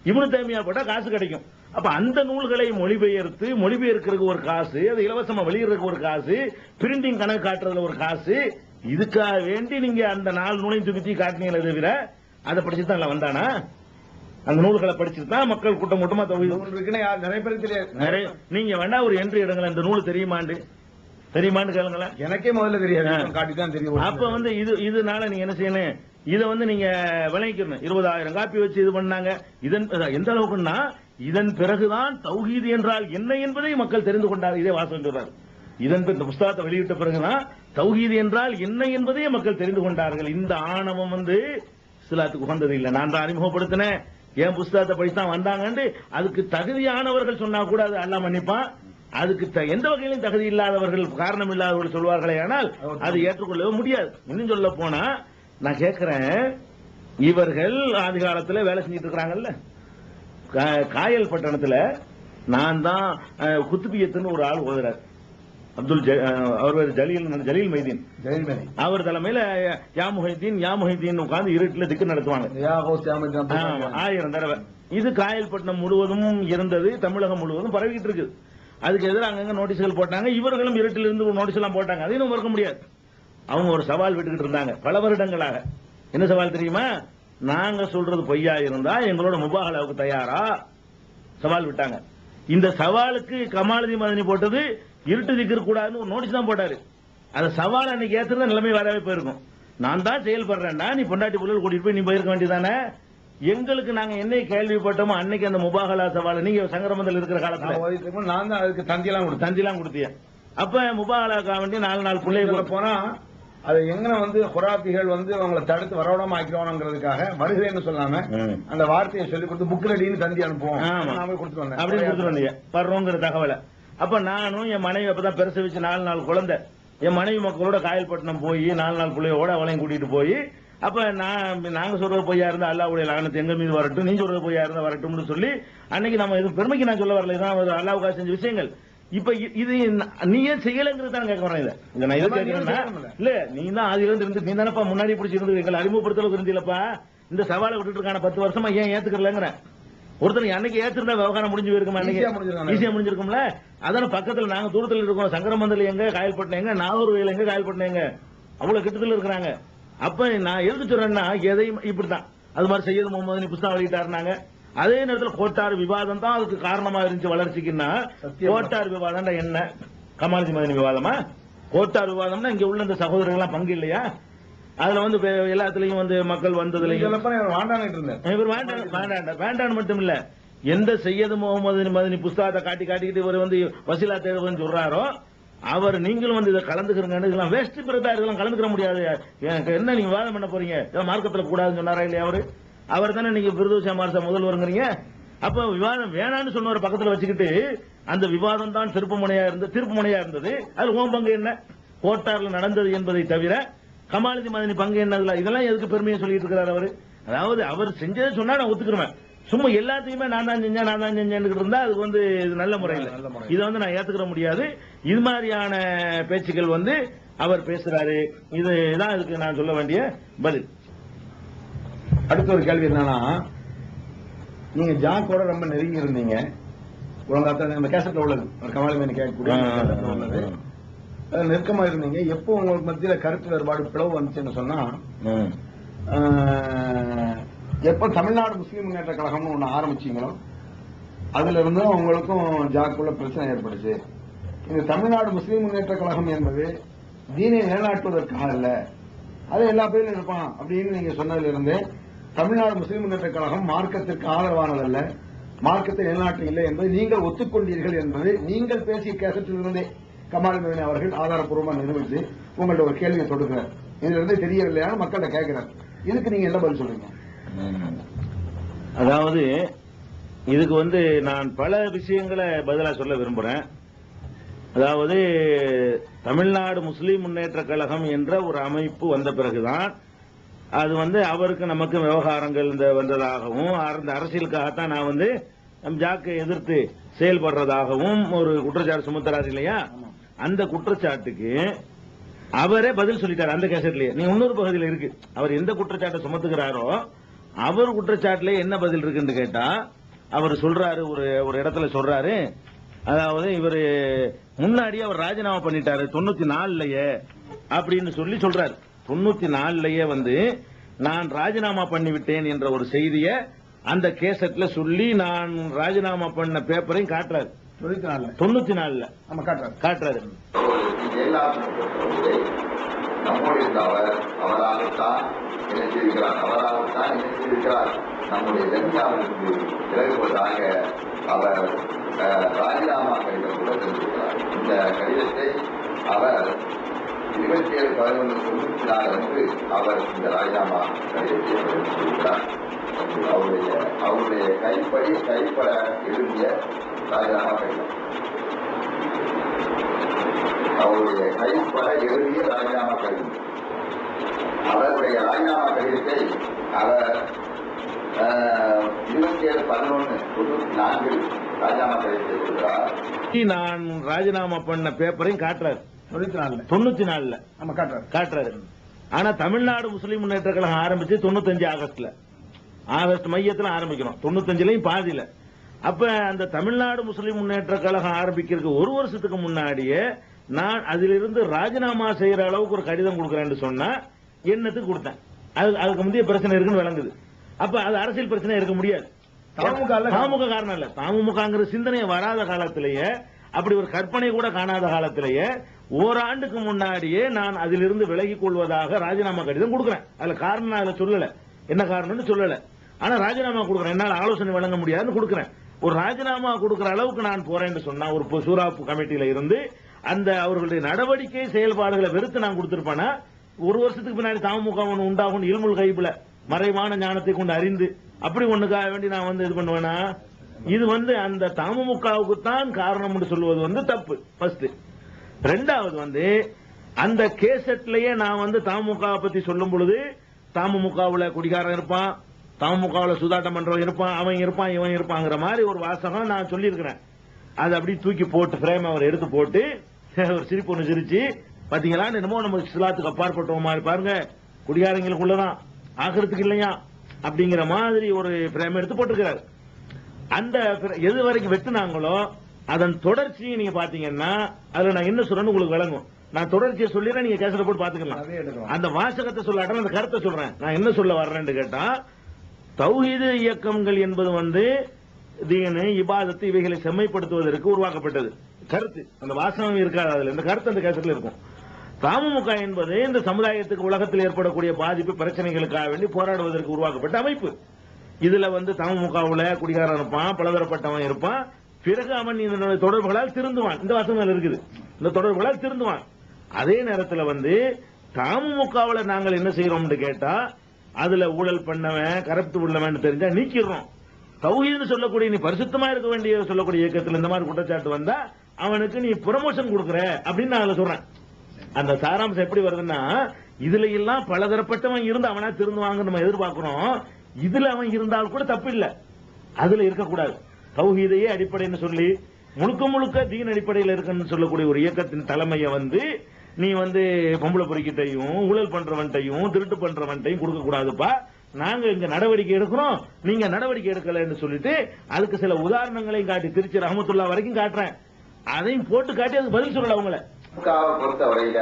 இப்னு தைமியா போட்டா காசு கிடைக்கும். அப்ப அந்த நூல்களை மொழிபெயர்க்கிறதுக்கு ஒரு காசு, அது இலவசமா வெளியிடறதுக்கு ஒரு காசு, பிரிண்டிங் கணக்கு காட்டுறதுல ஒரு காசு, இதுக்காக வேண்டி நீங்க அந்த 4 நூலையும் தூக்கி காட்டினீங்களே தவிர அதை படிச்சுட்டு தான் வந்தானா? அந்த நூல்களை படிச்சுட்டு தான் மக்கள் கூட்டம் கூட்டமா நிறைய பேருக்கு தெரியாது. நீங்க வேணா ஒரு என்ட்ரி இடங்கள் இந்த நூல் தெரியுமாண்டு கேளுங்களேன். எனக்கே முதல்ல தெரியாது, காட்டிதான் தெரியும். அப்ப இதனால நீங்க என்ன செய்யணும், இதை நீங்க விளங்கிக்கணும். 20,000 காப்பி வச்சு இது பண்ணாங்க. இதன் எந்த அளவுக்குன்னா, இதன் பிறகுதான் தௌஹீத் என்றால் என்ன என்பதை மக்கள் தெரிந்து கொண்டார். இதே வாசகம் சொல்றாரு. இதன் இந்த புஸ்தகத்தை வெளியிட்ட பிறகுதான் தௌஹீத் என்றால் என்ன என்பதையே மக்கள் தெரிந்து கொண்டார்கள். இந்த ஆணவம் இஸ்லாத்துக்கு உகந்தது இல்லை. நான் தான் அறிமுகப்படுத்தினேன், என் புஸ்தகத்தை படிச்சுதான் வந்தாங்க. அதுக்கு தகுதியானவர்கள் சொன்னா கூட அது அல்லாஹ் மன்னிப்பான். அதுக்கு எந்த வகையிலும் தகுதி இல்லாதவர்கள், காரணம் இல்லாதவர்கள் சொல்வார்களே, ஆனால் அது ஏற்றுக்கொள்ளவே முடியாது. இன்னும் சொல்ல போனா நான் கேட்கிறேன், இவர்கள் ஆதி காலத்தில் வேலை செஞ்சிட்டு இருக்கிறாங்கல்ல, காயல் பட்டணத்தில் நான் தான் குத்துபியத்துன்னு ஒரு ஆள் ஓதுறார், அவர் ஜலீல் மைதீன் அவர் தலைமையில யா முஹைதீன் உட்கார்ந்து இருட்டில் திக்கு நடத்துவாங்க 1000 தடவை. இது காயல்பட்டினம் முழுவதும் இருந்தது, தமிழகம் முழுவதும் பரவிக்கிட்டு இருக்கு. அதுக்கு எதிராக அங்கங்க நோட்டீஸ்கள் போட்டாங்க. இவர்களும் இருட்டில் இருந்து நோட்டீஸ் எல்லாம் போட்டாங்க. அதையும் மறக்க முடியாது. அவங்க ஒரு சவால் விட்டுக்கிட்டு இருந்தாங்க பல வருடங்களாக. என்ன சவால் தெரியுமா? நாங்க சொல்றது பொய்யா இருந்தா எங்களோட முபாஹலாவுக்கு தயாரா சவால் விட்டாங்க. இந்த சவாலுக்கு கமாலுதீன் மதனி போட்டது இருட்டு திக்கர் கூடாதுன்னு ஒரு நோட்டீஸ் தான் போட்டாரு. அந்த சவால் அன்னைக்கு ஏத்துறத நிலைமை வரவே போயிருக்கும். நான் தான் செயல்படுறேன்டா, நீ பொண்டாட்டி புள்ளல் கூட்டிட்டு போய் நீ போயிருக்க வேண்டியதானே. எங்களுக்கு நாங்க என்ன கேள்விப்பட்டோமோ அன்னைக்கு அந்த முபாஹலா சவால் நீங்க சங்கரமந்தல் இருக்கிற காலத்துல நான் தான் அதுக்கு தந்தியெல்லாம் கொடுத்தேன். அப்ப முபாஹலாக்கா வேண்டி 4 நாள் பிள்ளைகளை போனா அதை எங்க குராபிகள் அவங்களை தடுத்து வரவிடாம ஆக்கிறோம்ங்கிறதுக்காக வருகிறேன்னு சொல்லாம அந்த வார்த்தையை சொல்லி கொடுத்து புக் ரெடின்னு தந்தி அனுப்புவோம் அப்படின்னு கொடுத்துட்டு வந்தீங்க வர்றோங்கிற தகவலை. அப்ப நானும் என் மனைவி அப்பதான் பிரசவிச்சு 4 நாள் குழந்தை, என் மனைவி மக்களோட காயல்பட்டினம் போய் 4 நாள் பிள்ளையோட அவளையும் கூட்டிட்டு போய், அப்ப நாங்க சொல்றது பொய்யா இருந்தா அல்லாஹ்வுடைய லானத்து எங்க மீது வரட்டும், நீ சொல்றது பொய்யா இருந்தா வரட்டும்னு சொல்லி அன்னைக்கு நம்ம இது பெருமைக்கு நான் சொல்ல வரல, இதான் அல்லாஹ்வுக்காக செஞ்ச விஷயங்கள். இப்ப இது நீ ஏன் செய்யலங்கிறது தான் கேட்க வரேன். இதை நான் எது கேட்கிறேன்னா, இல்ல நீ தான் ஆதியில இருந்து நீ தானப்பா முன்னாடி பிடிச்சி இருந்து எங்களை அறிமுகப்படுத்தல இருந்தீங்களப்பா, இந்த சவாலை விட்டுட்டு இருக்கான 10 வருஷமா ஏன் ஏத்துக்கலங்கிறேன். ஒருத்தர் அன்னைக்கு ஏத்திருந்தா விவகாரம் முடிஞ்சு போயிருக்குமா? ஈஸியா முடிஞ்சிருக்கும்ல. அதான பக்கத்துல நாங்க தூரத்துல இருக்கோம், சங்கரமந்தல் எங்க, காயல்பட்டினம் எங்க, நாகூர்வேல் எங்க, காயல்பட்டினம் எங்க, அவ்வளவு கிட்டத்துல இருக்கிறாங்க. அப்ப நான் எதுக்கு சொல்றேன்னா, எதையும் இப்படித்தான் அது மாதிரி செய்யது முகமது புஸ்தகம் வெளியிட்டாருனாங்க. அதே நேரத்தில் கோட்டார் விவாதம் தான் அதுக்கு காரணமா இருந்துச்சு வளர்ச்சிக்குன்னா. கோட்டார் விவாதம் என்ன? கமாலுதீன் மதனி விவாதமா? கோட்டார் விவாதம்னா இங்க உள்ள இந்த சகோதரர்கள் பங்கு இல்லையா? அதுல எல்லாத்துலயும் மக்கள் வந்ததுலயும் வேண்டான்னு மட்டும் இல்ல, எந்த செய்யது முகமது மதனி புஸ்தகத்தை காட்டிக்கிட்டு இவர் வசீலா தேடுவதுன்னு சொல்றாரோ அவர் நீங்களும் இதை கலந்துக்கிறீங்க. இதெல்லாம் வேஸ்ட் பிரதா, இதெல்லாம் கலந்துக்கிற முடியாது. என்ன நீங்க விவாதம் பண்ண போறீங்க? மார்க்கத்தில் கூடாதுன்னு சொன்னாரா இல்லையா? அவர் தானே நீங்க பிரதோஷ மார்சா முதல்வருங்கிறீங்க. அப்ப விவாதம் வேணான்னு சொன்னவர் பக்கத்தில் வச்சுக்கிட்டு அந்த விவாதம் தான் திருப்பு முனையா இருந்தது. அது ஓம் பங்கு என்ன? கோட்டார்ல நடந்தது என்பதை தவிர கமாலுதீன் மதனி பங்கு என்ன? இதெல்லாம் எதுக்கு பெருமையை சொல்லிட்டு இருக்கிறார் அவரு? அதாவது அவர் செஞ்சதை சொன்னா நான் ஒத்துக்கிறேன். சும்மா எல்லாத்தையுமே நான் தான் செஞ்சேன் இருந்தா அதுக்கு இது நல்ல முறையில் இதை நான் ஏத்துக்கிற முடியாது. இது மாதிரியான பேச்சுக்கள் அவர் பேசுறாரு. இதுதான் இதுக்கு நான் சொல்ல வேண்டிய பதில். அடுத்த ஒரு கேள்வி என்னன்னா, நீங்க ஜாக்கோட ரொம்ப நெருங்கி இருந்தீங்க. நம்ம கேசட்ல உள்ளது கமாலுதீன் கேட்கக்கூடிய நெருக்கமா இருந்தீங்க. எப்போ உங்களுக்கு மத்தியில கருத்து வேறுபாடு பிளவு வந்துச்சுன்னு சொன்னா, எப்ப தமிழ்நாடு முஸ்லீம் முன்னேற்ற கழகம்னு ஒண்ணு ஆரம்பிச்சீங்களோ அதுல இருந்து உங்களுக்கும் ஜாக்குள்ள பிரச்சனை ஏற்படுச்சு. இந்த தமிழ்நாடு முஸ்லீம் முன்னேற்ற கழகம் என்பது தீனை நிலைநாட்டுவதற்காக இல்ல, அது எல்லா பேரும் இருப்பான் அப்படின்னு நீங்க சொன்னதுல இருந்து தமிழ்நாடு முஸ்லீம் முன்னேற்ற கழகம் மார்க்கத்திற்கு ஆதரவானதல்ல, மார்க்கத்தை நிலைநாட்ட இல்லை என்பதை நீங்கள் ஒத்துக்கொண்டீர்கள் என்பது நீங்கள் பேசிய கேசட்டிலிருந்தே கமால் மதனி அவர்கள் ஆதாரப்பூர்வமாக நிரூபித்து உங்கள்ட்ட ஒரு கேள்வியை தொடுக்கிறார். இதுல இருந்து தெரியவில்லையான மக்கள்கிட்ட கேட்கிறார். இதுக்கு நீங்க என்ன பதில் சொல்றீங்க? அதாவது இதுக்கு நான் பல விஷயங்களை பதிலா சொல்ல விரும்புறேன். அதாவது தமிழ்நாடு முஸ்லீம் முன்னேற்ற கழகம் என்ற ஒரு அமைப்பு வந்த பிறகுதான் அது அவருக்கு நமக்கு விவகாரங்கள் வந்ததாகவும் அந்த அரசியலுக்காகத்தான் நான் ஜாக்கை எதிர்த்து செயல்படுறதாகவும் ஒரு குற்றச்சாட்டு சுமத்துறாரு இல்லையா? அந்த குற்றச்சாட்டுக்கு அவரே பதில் சொல்லிட்டாரு அந்த கேசட்லயே. நீ இன்னொரு பகுதியில் இருக்கு, அவர் எந்த குற்றச்சாட்டை சுமத்துகிறாரோ அவர் குற்றச்சாட்டுல என்ன பதில் இருக்குன்னு கேட்டா அவர் சொல்றாரு, ஒரு இடத்துல சொல்றாரு, அதாவது இவரு முன்னாடி அவர் ராஜினாமா பண்ணிட்டாரு 94லயே அப்படின்னு சொல்றாரு. 94லயே நான் ராஜினாமா பண்ணிவிட்டேன் என்ற ஒரு செய்தியை அந்த கேசட்ல சொல்லி நான் ராஜினாமா பண்ண பேப்பரையும் காட்டுறாரு. 94ல நம்ம காட்டுறாரு. அவராகத்தான் நம்முடைய தன்யாவிற்கு விலகுவதாக அவர் ராஜினாமா கடிதம் கூட தெரிவிக்கிறார். இந்த கடிதத்தை அவர் 27/11/94 அவர் இந்த ராஜினாமா கடிதத்தை தெரிவிக்கிறார். அவருடைய கைப்பட எழுதிய ராஜினாமா கடிதம், அவருடைய கைப்பட எழுதிய ராஜினாமா கடிதம். அவருடைய ராஜினாமா கடிதத்தை அவர் 27/11/94 ராஜினாமா கடிதத்தை கொடுக்கிறார். நான் ராஜினாமா பண்ண பேப்பரையும் காட்டுறாரு. 94ல நம்ம காட்டுறாரு. ஆனா தமிழ்நாடு முஸ்லீம் முன்னேற்ற கழகம் ஆரம்பிச்சு 95 ஆகஸ்ட் மையத்தில் ஆரம்பிக்கிறோம். 95லயும் பாதியில. அப்ப அந்த தமிழ்நாடு முஸ்லீம் முன்னேற்ற கழகம் ஆரம்பிக்கிறதுக்கு ஒரு வருஷத்துக்கு முன்னாடியே நான் அதிலிருந்து ராஜினாமா செய்யற அளவுக்கு ஒரு கடிதம் கொடுக்கறேன்னு சொன்னா என்னத்துக்கு கொடுத்தேன்? அதுக்கு முந்தைய பிரச்சனை இருக்குன்னு விளங்குது. அப்ப அது அரசியல் பிரச்சனை இருக்க முடியாது. தாமுக காரணம் இல்ல, தாமுகங்கிற சிந்தனையை வராத காலத்திலேயே, அப்படி ஒரு கற்பனை கூட காணாத காலத்திலேயே ஓராண்டுக்கு முன்னாடியே நான் அதிலிருந்து விலகிக் கொள்வதாக ராஜினாமா கடிதம் கொடுக்கிறேன். அதுல காரணம் அதுல சொல்லல, என்ன காரணம்னு சொல்லல. ஆனா ராஜினாமா கொடுக்கிறேன், என்னால் ஆலோசனை வழங்க முடியாதுன்னு கொடுக்கிறேன். ஒரு ராஜினாமா கொடுக்கிற அளவுக்கு நான் போறேன்னு சொன்னா ஒரு சூரா கமிட்டியில இருந்து அந்த அவர்களுடைய நடவடிக்கை செயல்பாடுகளை வெறுத்து நான் கொடுத்திருப்பேனா? ஒரு வருஷத்துக்கு பின்னாடி தாமுக உண்டாகும் இல்முல் கைப்ல மறைவான ஞானத்தை கொண்டு அறிந்து அப்படி ஒண்ணுக்காக வேண்டி நான் இது பண்ணுவேனா? இது அந்த தமுமுகவுக்கு தான் காரணம் சொல்லுவது தப்பு. ஃபர்ஸ்ட். ரெண்டாவது அந்த கேசட்லயே நான் தமுக பத்தி சொல்லும் பொழுது தமுமுகவுல குடிகாரன் இருப்பான், தமுமுகவுல சுதாட்டம் பண்றவன் இருப்பான், அவன் இருப்பான், இவன் இருப்பாங்கிற மாதிரி ஒரு வாசகம் நான் சொல்லி இருக்கிறேன். அது அப்படி தூக்கி போட்டு பிரேம் அவர் எடுத்து போட்டு ஒரு சிரிப்பு ஒன்று சிரிச்சு, பாத்தீங்களா என்னமோ நம்ம இஸ்லாத்துக்கு அப்பாற்பட்ட மாதிரி பாருங்க, குடிகாரங்களுக்குள்ளதான் ஆகிறதுக்கு இல்லையா அப்படிங்கிற மாதிரி ஒரு பிரேம் எடுத்து போட்டிருக்கிறார். அந்த எது வரைக்கும் வெட்டுனாங்களோ அதன் தொடர்ச்சியை நீங்க பாத்தீங்கன்னா அதுல நான் என்ன சொல்றேன்னு உங்களுக்கு விளங்கும். நான் தொடர்ச்சியை சொல்லிடுறேன், நீங்க கேசல போட்டு பாத்துக்கலாம். அந்த வாசகத்தை சொல்லாட்டம் அந்த கருத்தை சொல்றேன். நான் என்ன சொல்ல வர்றேன்னு கேட்டா, தௌஹீது இயக்கங்கள் என்பது தீனு இபாதத்து இவைகளை செம்மைப்படுத்துவதற்கு உருவாக்கப்பட்டது கருத்து. அந்த வாசகம் இருக்காது, அதுல இந்த கருத்து அந்த கேசட்ல இருக்கும். தமுமுக என்பது இந்த சமுதாயத்துக்கு உலகத்தில் ஏற்படக்கூடிய பாதிப்பு பிரச்சனைகளுக்காக வேண்டி போராடுவதற்கு உருவாக்கப்பட்ட அமைப்பு. இதுல தமுமுகவுல குடிகாரன் இருப்பான், பலதரப்பட்டவன் இருப்பான், பிறகு அவன் இந்த தொடர்புகளால் திருந்துவான். இந்த வாசகம் இருக்குது, இந்த தொடர்புகளால் திருந்துவான். அதே நேரத்தில் தமுமுகவுல நாங்கள் என்ன செய்யறோம்னு கேட்டா, அதுல ஊழல் பண்ணவன் கரப்ட் உள்ளவன் தெரிஞ்சா நீக்கிறோம். தௌஹீதுன்னு சொல்லக்கூடிய நீ பரிசுத்தமா இருக்க வேண்டிய சொல்லக்கூடிய இயக்கத்தில் இந்த மாதிரி குற்றச்சாட்டு வந்தா அவனுக்கு நீ ப்ரமோஷன் கொடுக்கற அப்படின்னு நான் அதுல சொல்றேன். அந்த சாராம்சம் எப்படி வருதுன்னா, இதுல எல்லாம் பலதரப்பட்டவன் இருந்து அவனா திருந்துவாங்க நம்ம எதிர்பார்க்கிறோம். இதுல அவன் இருந்தால் கூட தப்பு இல்ல, அதுல இருக்கக்கூடாது. தௌஹீதையே அடிப்படைன்னு சொல்லி முழுக்க முழுக்க தீன் அடிப்படையில் இருக்குன்னு சொல்லக்கூடிய ஒரு இயக்கத்தின் தலைமையை நீ பொம்பளை பொறிக்கிட்டையும் ஊழல் பண்றவன்ட்டையும் திருட்டு பண்றவன்ட்டையும் கொடுக்க கூடாதுப்பா, நாங்க இங்க நடவடிக்கை எடுக்கிறோம், நீங்க நடவடிக்கை எடுக்கலன்னு சொல்லிட்டு அதுக்கு சில உதாரணங்களையும் காட்டி திருச்சி ரஹமத்துல்லா வரைக்கும் காட்டுறேன். அதையும் போட்டு காட்டி அதுக்கு பதில் சொல்லல. அவங்கள பொறுத்தவரையில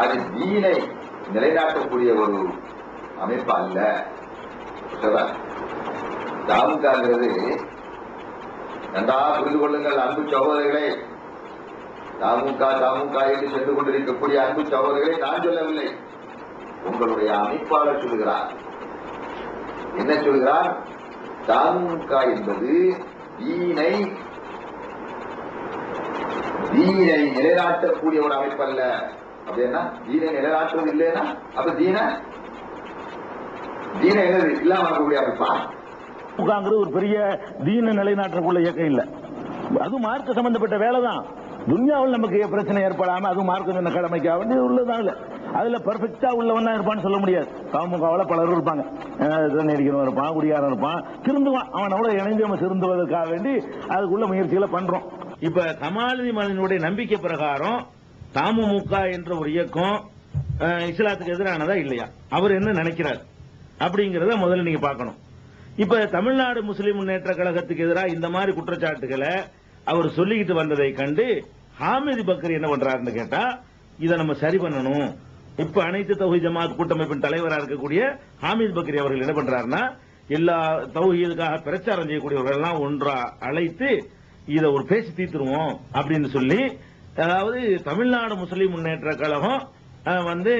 அது தீனை நிலைநாட்டக்கூடிய ஒரு அமைப்பு அல்ல. தாமுகாங்கிறது நன்றாக புரிந்து கொள்ளுங்கள் அன்பு சகோதரர்களே, தாமுகா என்று சென்று கொண்டிருக்கக்கூடிய அன்பு சகோதரர்களை நான் சொல்லவில்லை, உங்களுடைய அமைப்பாளர் சொல்லுகிறார். என்ன சொல்கிறார்? தமுக என்பது தீனை நிலைநாட்டக்கூடிய ஒரு அமைப்பு அல்ல. அப்படின்னா தீனை நிலைநாட்டுவது இல்லைன்னா அப்ப தீன என்னது இல்லாம இருக்கக்கூடிய அமைப்பா? ஒரு பெரிய தீன நிலைநாட்டக்கூடிய இயக்கம் இல்ல, அது மார்க்க சம்பந்தப்பட்ட வேலை தான். துன்யாவில் நமக்கு பிரச்சனை ஏற்படாம அது மார்க்க சொன்ன கடமைக்காக வேண்டிய உள்ளதான். இல்ல அதுல பெர்ஃபெக்டா உள்ளவன் தான் இருப்பான்னு சொல்ல முடியாது. தமுகவில் பலரும் இருப்பாங்க, நெருக்கிறவன் இருப்பான், குடியாரன் இருப்பான், திருந்துவான். அவனோட இணைந்து நம்ம திருந்துவதற்காக வேண்டி அதுக்குள்ள முயற்சிகளை பண்றோம். இப்ப கமாலுதீன் மதனியுடைய நம்பிக்கை பிரகாரம் தமுக என்ற ஒரு இயக்கம் இஸ்லாத்துக்கு எதிரானதா இல்லையா, அவர் என்ன நினைக்கிறார் அப்படிங்கறத முதல்ல நீங்க பார்க்கணும். இப்ப தமிழ்நாடு முஸ்லிம் முன்னேற்ற கழகத்துக்கு எதிராக இந்த மாதிரி குற்றச்சாட்டுகளை அவர் சொல்லிக்கிட்டு வந்ததை கண்டு ஹாமிது பக்ரி என்ன பண்றாருன்னு கேட்டா, இதை நம்ம சரி பண்ணணும். இப்ப அனைத்து தௌஹீத் ஜமாத் கூட்டமைப்பின் தலைவராக இருக்கக்கூடிய ஹாமிது பக்ரி அவர்கள் என்ன பண்றாருன்னா, எல்லா தௌஹீதுக்காக பிரச்சாரம் செய்யக்கூடியவர்கள் எல்லாம் ஒன்றா அழைத்து இதை ஒரு பேசி தீர்த்துருவோம் அப்படின்னு சொல்லி, அதாவது தமிழ்நாடு முஸ்லிம் முன்னேற்ற கழகம் வந்து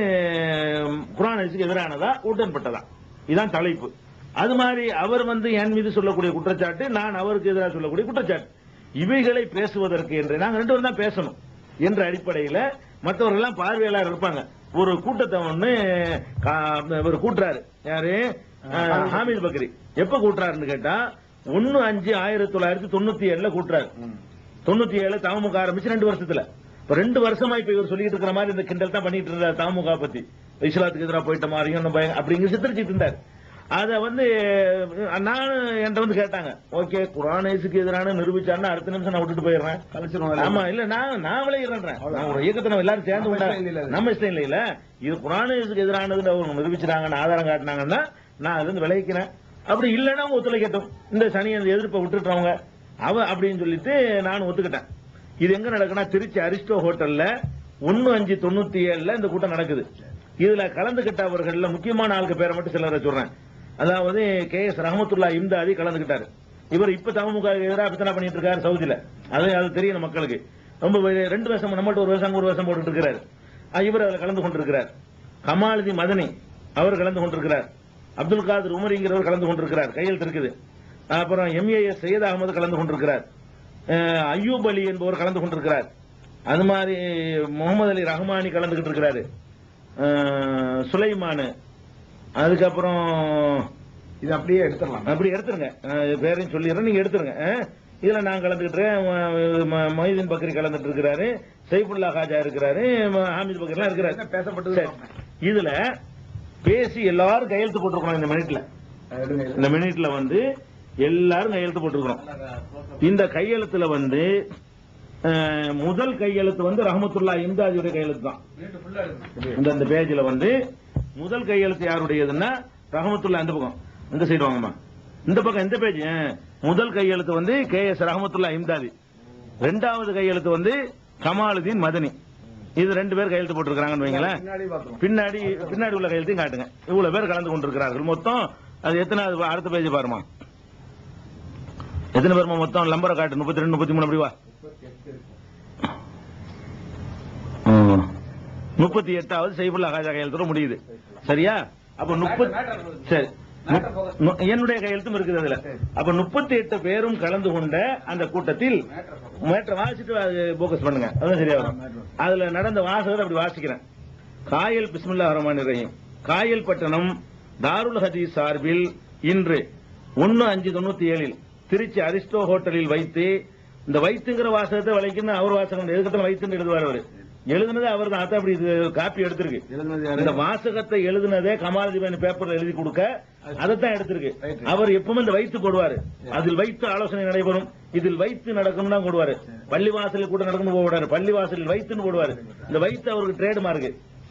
குர்ஆன் ஹதீஸுக்கு எதிரானதா உடன்பட்டதா, இதுதான் தலைப்பு. அது மாதிரி அவர் வந்து என் மீது சொல்லக்கூடிய குற்றச்சாட்டு, நான் அவருக்கு எதிராக சொல்லக்கூடிய குற்றச்சாட்டு, இவைகளை பேசுவதற்கு என்று நாங்க ரெண்டு பேரும் தான் பேசணும் என்ற அடிப்படையில் மற்றவர்கள் எல்லாம் பார்வையாளர் இருப்பாங்க. ஒரு கூட்டத்தை ஒண்ணு ஒரு கூட்டுறாரு, யாரு ஹாமிது பக்ரி. எப்ப கூட்டுறாருன்னு கேட்டா 1/5/1997 கூட்டுறாரு. 97 தமுக ஆரம்பிச்சு 2 வருஷத்துல. இப்ப 2 வருஷமா இப்ப இவர் சொல்லிட்டு இருக்கிற மாதிரி இந்த கிண்டல் தான் பண்ணிட்டு இருந்தார் தமுக பத்தி, இஸ்லாத்துக்கு எதிராக போயிட்ட மாதிரியும் அப்படிங்கிற சித்தரிச்சிட்டு இருந்தார். அத வந்து நான் என்கிட்ட வந்து கேட்டாங்க, ஓகே குர்ஆன் ஹதீஸுக்கு எதிரான நிரூபிச்சாருன்னா அடுத்த நிமிஷம் நான் விட்டுட்டு போயிடுறேன். ஆமா இல்ல நான் விளையிறேன், ஒரு இயக்கத்தை நம்ம எல்லாரும் சேர்ந்து நம்ம இஷ்டம் இல்ல, இது குர்ஆன் ஹதீஸுக்கு எதிரானது அவங்க நிரூபிச்சாங்கன்னு ஆதாரம் காட்டினாங்கன்னா நான் அதுல இருந்து விளைவிக்கிறேன். அப்படி இல்லைன்னா அவங்க ஒத்துழைக்கட்டும், இந்த சனியை எதிர்ப்பை விட்டுட்டுறவங்க அப்படின்னு சொல்லிட்டு நான் ஒத்துக்கிட்டேன். இது எங்க நடக்குன்னா, திருச்சி அரிஸ்டோ ஹோட்டல்ல 1/5/97 இந்த கூட்டம் நடக்குது. இதுல கலந்துகிட்டவர்கள் முக்கியமான ஆளுக்கு பேரை மட்டும் சிலரை சொல்றேன். அதாவது KS ரஹமத்துல்லாஹி இம்தாதி கலந்துகிட்டாரு. இவர் இப்ப தமுக எதிராக பித்தனா பண்ணிட்டு இருக்காரு சவுதியில, அது தெரியும் மக்களுக்கு. ரொம்ப 2 வருஷம் நம்மள்ட்ட ஒரு வருஷம் போட்டுட்டு இருக்கிறாரு. இவர் அதில் கலந்து கொண்டிருக்கிறார். கமாலுதீன் மதனி அவர் கலந்து கொண்டிருக்கிறார். அப்துல் காதர் உமரிங்கிறவர் கலந்து கொண்டிருக்கிறார், கையெழுத்து இருக்குது. அப்புறம் MAS சையத் அகமது கலந்து கொண்டிருக்கிறார். அய்யூப் அலி என்பவர் கலந்து கொண்டிருக்கிறார். அது மாதிரி முகமது அலி ரஹ்மானி கலந்துகிட்டு இருக்கிறாரு, சுலைமானு. அதுக்கப்புறம் இது அப்படியே எடுத்துடலாம், அப்படி எடுத்துருங்க, பேரையும் சொல்லிடுறேன், நீங்க எடுத்துருங்க. இதுல நான் கலந்துகிட்டேன், மொஹிதீன் பக்ரி கலந்துட்டு இருக்கிறாரு, சைஃபுல்லா காஜா இருக்கிறாரு, ஹாமிது பக்ரி எல்லாம் இருக்கிறாரு. பேசப்பட்டது இதுல பேசி எல்லாரும் கையெழுத்து போட்டிருக்கோம். இந்த மினிட்ல வந்து எல்லாரும் கையெழுத்து போட்டிருக்கிறோம். இந்த கையெழுத்துல வந்து முதல் கையெழுத்து வந்து ரஹமத்துல்லாஹி இம்தாதியுடைய கையெழுத்து தான். இந்த பேஜ்ல வந்து முதல் கையெழுத்து யாருடையதுன்னா ரஹமத்துல்லாஹி, அந்த பக்கம் இந்த சைடு வாங்கம்மா, இந்த பக்கம் இந்த பேஜ். முதல் கையெழுத்து வந்து KS ரஹமத்துல்லாஹி இம்தாதி, 2வது கையெழுத்து வந்து கமாலுதீன் மதனி. இது 2 பேர் கையெழுத்து போட்டிருக்காங்கன்னு வைங்களேன். பின்னாடி உள்ள கையெழுத்தையும் காட்டுங்க. இவ்வளவு பேர் கலந்து கொண்டிருக்கிறார்கள். மொத்தம் அது எத்தனை, அடுத்த பேஜ் பாருமா, எத்தனை பேருமா மொத்தம் நம்பரை காட்டு. 32 33 அப்படி வா, 38வது சைஃபுல்லா காஜா கையெழுத்தோட முடியுது. சரியா? அப்ப சரி, என்னுடைய கையெழுத்தும் இருக்குது அதுல. அப்ப 38 பேரும் கலந்து கொண்ட அந்த கூட்டத்தில் வாசிட்டு போக்கஸ் பண்ணுங்க, அதான் சரியா வரும். அதுல நடந்த வாசகத்தை அப்படி வாசிக்கிறேன். காயல் பிஸ்மில்லாஹிர் ரஹ்மானிர் ரஹீம். காயல் பட்டணம் தாருல் ஹதீஸ் சார்பில் இன்று 1/5/97 திருச்சி அரிஸ்டோ ஹோட்டலில் வைத்து, இந்த வைத்துங்கிற வாசகத்தை வளைக்கணும் அவர் வாசகம் எதுக்கட்டும் வைத்துன்னு எழுதுவார். அவர் எழுதுனதே அவர் தான், அப்படி காப்பி எடுத்திருக்கு. இந்த வாசகத்தை எழுதுனதே கமாலுதீன் பேப்பர்ல எழுதி கொடுக்க அதைத்தான் எடுத்திருக்கு. அவர் எப்பவுமே இந்த வைத்து போடுவாரு, அதில் வைத்து ஆலோசனை நடைபெறும், இதில் வைத்து நடக்கும் தான் போடுவாரு. பள்ளிவாசலில் கூட நடக்கணும் போடுவாரு, பள்ளிவாசலில் வைத்துன்னு போடுவாரு. இந்த வைத்து அவருக்கு ட்ரேட் மார்க்.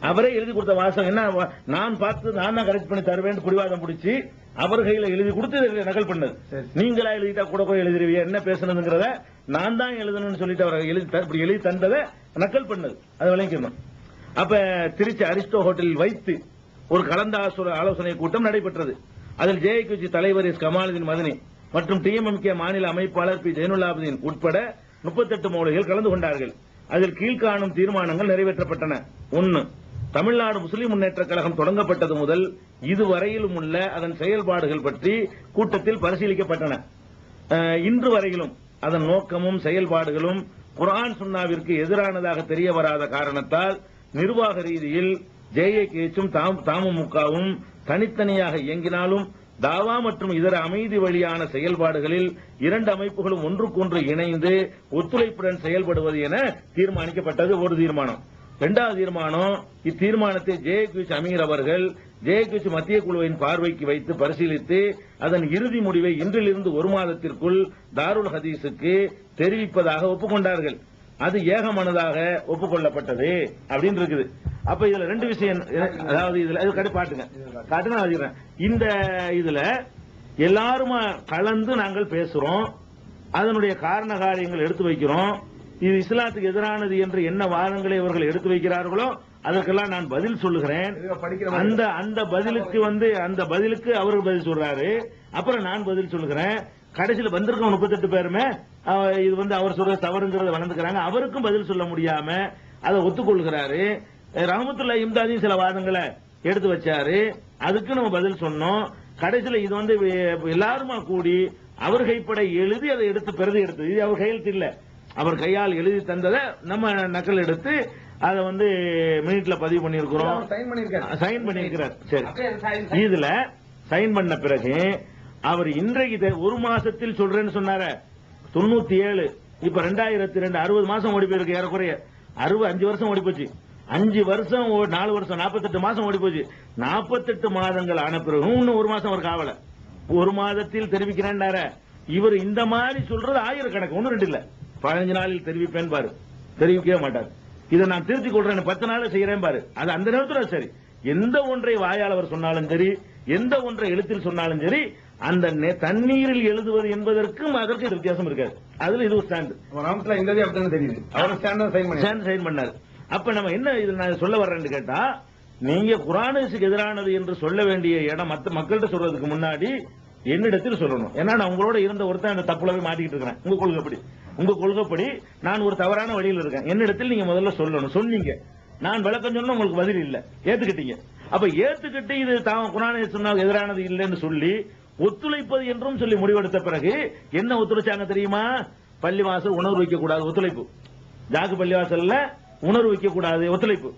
அவரே எழுதி கொடுத்த வாசகம் என்ன, நான் பார்த்து நான் தான் கரெக்ட் பண்ணி தருவேன் பிடிவாதம் பிடிச்சி அவர் கையில எழுதி கொடுத்து நகல் பண்ணது. நீங்களா எழுதிட்டா கூட போய் எழுதிருவீங்க, என்ன பேசணுங்கிறத நான் தான் எழுதணும்னு சொல்லிட்டு அவர் எழுதி தந்ததை நக்கல் பண்ணது, அதை விளங்கிக்கணும். அப்ப திருச்சி அரிஸ்டோ ஹோட்டலில் வைத்து ஒரு கலந்த ஆலோசனை கூட்டம் நடைபெற்றது. அதில் JQG தலைவர் கமாலுதீன் மதனி மற்றும் TMMK மாநில அமைப்பாளர் P ஜைனுல்லாபுதீன் உட்பட 38 மௌலவிகள் கலந்து கொண்டார்கள். அதில் கீழ்காணும் தீர்மானங்கள் நிறைவேற்றப்பட்டன. 1. தமிழ்நாடு முஸ்லிம் முன்னேற்ற கழகம் தொடங்கப்பட்டது முதல் இதுவரையிலும் உள்ள அதன் செயல்பாடுகள் பற்றி கூட்டத்தில் பரிசீலிக்கப்பட்டன. இன்று வரையிலும் அதன் நோக்கமும் செயல்பாடுகளும் குர்ஆன் சுன்னாவிற்கு எதிரானதாக தெரிய வராத காரணத்தால் நிர்வாக ரீதியில் ஜேஏகேச்சும் தமுமுகவும் தனித்தனியாக இயங்கினாலும் தாவா மற்றும் இதர அமைதி வழியான செயல்பாடுகளில் இரண்டு அமைப்புகளும் ஒன்றுக்கொன்று இணைந்து ஒத்துழைப்புடன் செயல்படுவது என தீர்மானிக்கப்பட்டது ஒரு தீர்மானம். இரண்டாவது தீர்மானம், இத்தீர்மானத்தை ஜேஏகேச் அமீர் அவர்கள் ஜேஏகேச் மத்திய குழுவின் பார்வைக்கு வைத்து பரிசீலித்து அதன் இறுதி முடிவை இன்றிலிருந்து ஒரு மாதத்திற்குள் தாருல் ஹதீஸுக்கு தெரிவிப்பதாக ஒப்புக்கொண்டார்கள். அது ஏகமனதாக ஒப்புக்கொள்ளப்பட்டது அப்படின்னு இருக்குது. அப்ப இதுல ரெண்டு விஷயம், அதாவது இதுல பாட்டுங்க இந்த இதுல எல்லாருமா கலந்து நாங்கள் பேசுறோம், அதனுடைய காரண காரியங்கள் எடுத்து வைக்கிறோம். இது இஸ்லாத்துக்கு எதிரானது என்று என்ன வாதங்களை இவர்கள் எடுத்து வைக்கிறார்களோ அதற்கெல்லாம் நான் பதில் சொல்லுகிறேன். அந்த பதிலுக்கு அவர்கள் பதில் சொல்றாரு, அப்புறம் நான் பதில் சொல்லுகிறேன். கடைசியில் வந்திருக்க 38 பேருமே இது அவர் சொல்ற தவறுங்கிறத வளர்ந்துக்கிறாங்க. அவருக்கும் பதில் சொல்ல முடியாம அதை ஒத்துக்கொள்கிறாரு. ரஹமத்துல்லாஹி இம்தாதியும் சில வாதங்களை எடுத்து வச்சாரு, அதுக்கு நம்ம பதில் சொன்னோம். கடைசியில் இது எல்லாருமா கூடி அவர் கைப்பட எழுதி அதை எடுத்து பிரதி எடுத்து, இது அவர் கையெழுத்து இல்ல, அவர் கையால் எழுதி தந்ததை நம்ம நக்கல் எடுத்து அதை மினிட்ல பதிவு பண்ணிருக்கிறோம், சைன் பண்ணிருக்கிறார். சரி, இதுல சைன் பண்ண பிறகு அவர் இன்றைக்கு ஒரு மாசத்தில் சொல்றேன்னு சொன்னார 97, இப்ப 2002, 60 மாசம் ஓடி போயிருக்கு. ஏறக்குறைய 5 வருஷம் ஓடி போச்சு. 5 வருஷம் 4 வருஷம் 48 மாசம் ஓடி போச்சு. 48 மாதங்கள் ஆன பிறகு இன்னும் ஒரு மாசம் அவர் காவல, ஒரு மாதத்தில் தெரிவிக்கிறேன்டார. இவர் இந்த மாதிரி சொல்றது ஆயிரக்கணக்கு, 1-2 இல்ல, 15 நாளில் தெரிவிப்பேன் பாரு, தெரிவிக்கவே மாட்டார். இதை நான் திருத்திக் கொள்றேன், 10 நாள் செய்யறேன் பாரு, அது அந்த நேரத்தில் சரி. எந்த ஒன்றை வாயால் அவர் சொன்னாலும் சரி, எந்த ஒன்றை எழுத்தில் சொன்னாலும் சரி, அந்த தண்ணீரில் எழுதுவது என்பதற்கும் அதற்கு வித்தியாசம் இருக்காது. அதுல இது ஒரு ஸ்டாண்ட் தெரியுது, அவர் சைன் பண்ணாரு. அப்ப நம்ம என்ன இதுல நான் சொல்ல வர்றேன்னு கேட்டா, நீங்க குர்ஆனுக்கு எதிரானது என்று சொல்ல வேண்டிய இடம் மற்ற மக்கள்கிட்ட சொல்றதுக்கு முன்னாடி என்னிடத்தில் சொல்லணும். ஏன்னா நான் உங்களோட இருந்த ஒருத்தன் அந்த தப்புலவே மாட்டிக்கிட்டு இருக்கிறேன். உங்க கொள்கைப்படி நான் ஒரு தவறான வழியில் இருக்கேன். என்னிடத்தில் நீங்க முதல்ல சொல்லணும். சொன்னீங்க, நான் விளக்கம் சொன்ன உங்களுக்கு பதில் இல்ல, ஏத்துக்கிட்டீங்க. அப்ப ஏத்துக்கிட்டு இது குர்ஆனுக்கு சுன்னாவுக்கு எதிரானது இல்லைன்னு சொல்லி ஒத்துழைப்பது என்றும் சொல்லி முடிவெடுத்த பிறகு என்ன ஒத்துழைச்சாங்க தெரியுமா? பள்ளிவாசல் உணர்வு வைக்க கூடாது, ஒத்துழைப்பு. ஜாக்கு பள்ளிவாசல்ல உணர்வு வைக்க கூடாது, ஒத்துழைப்பு.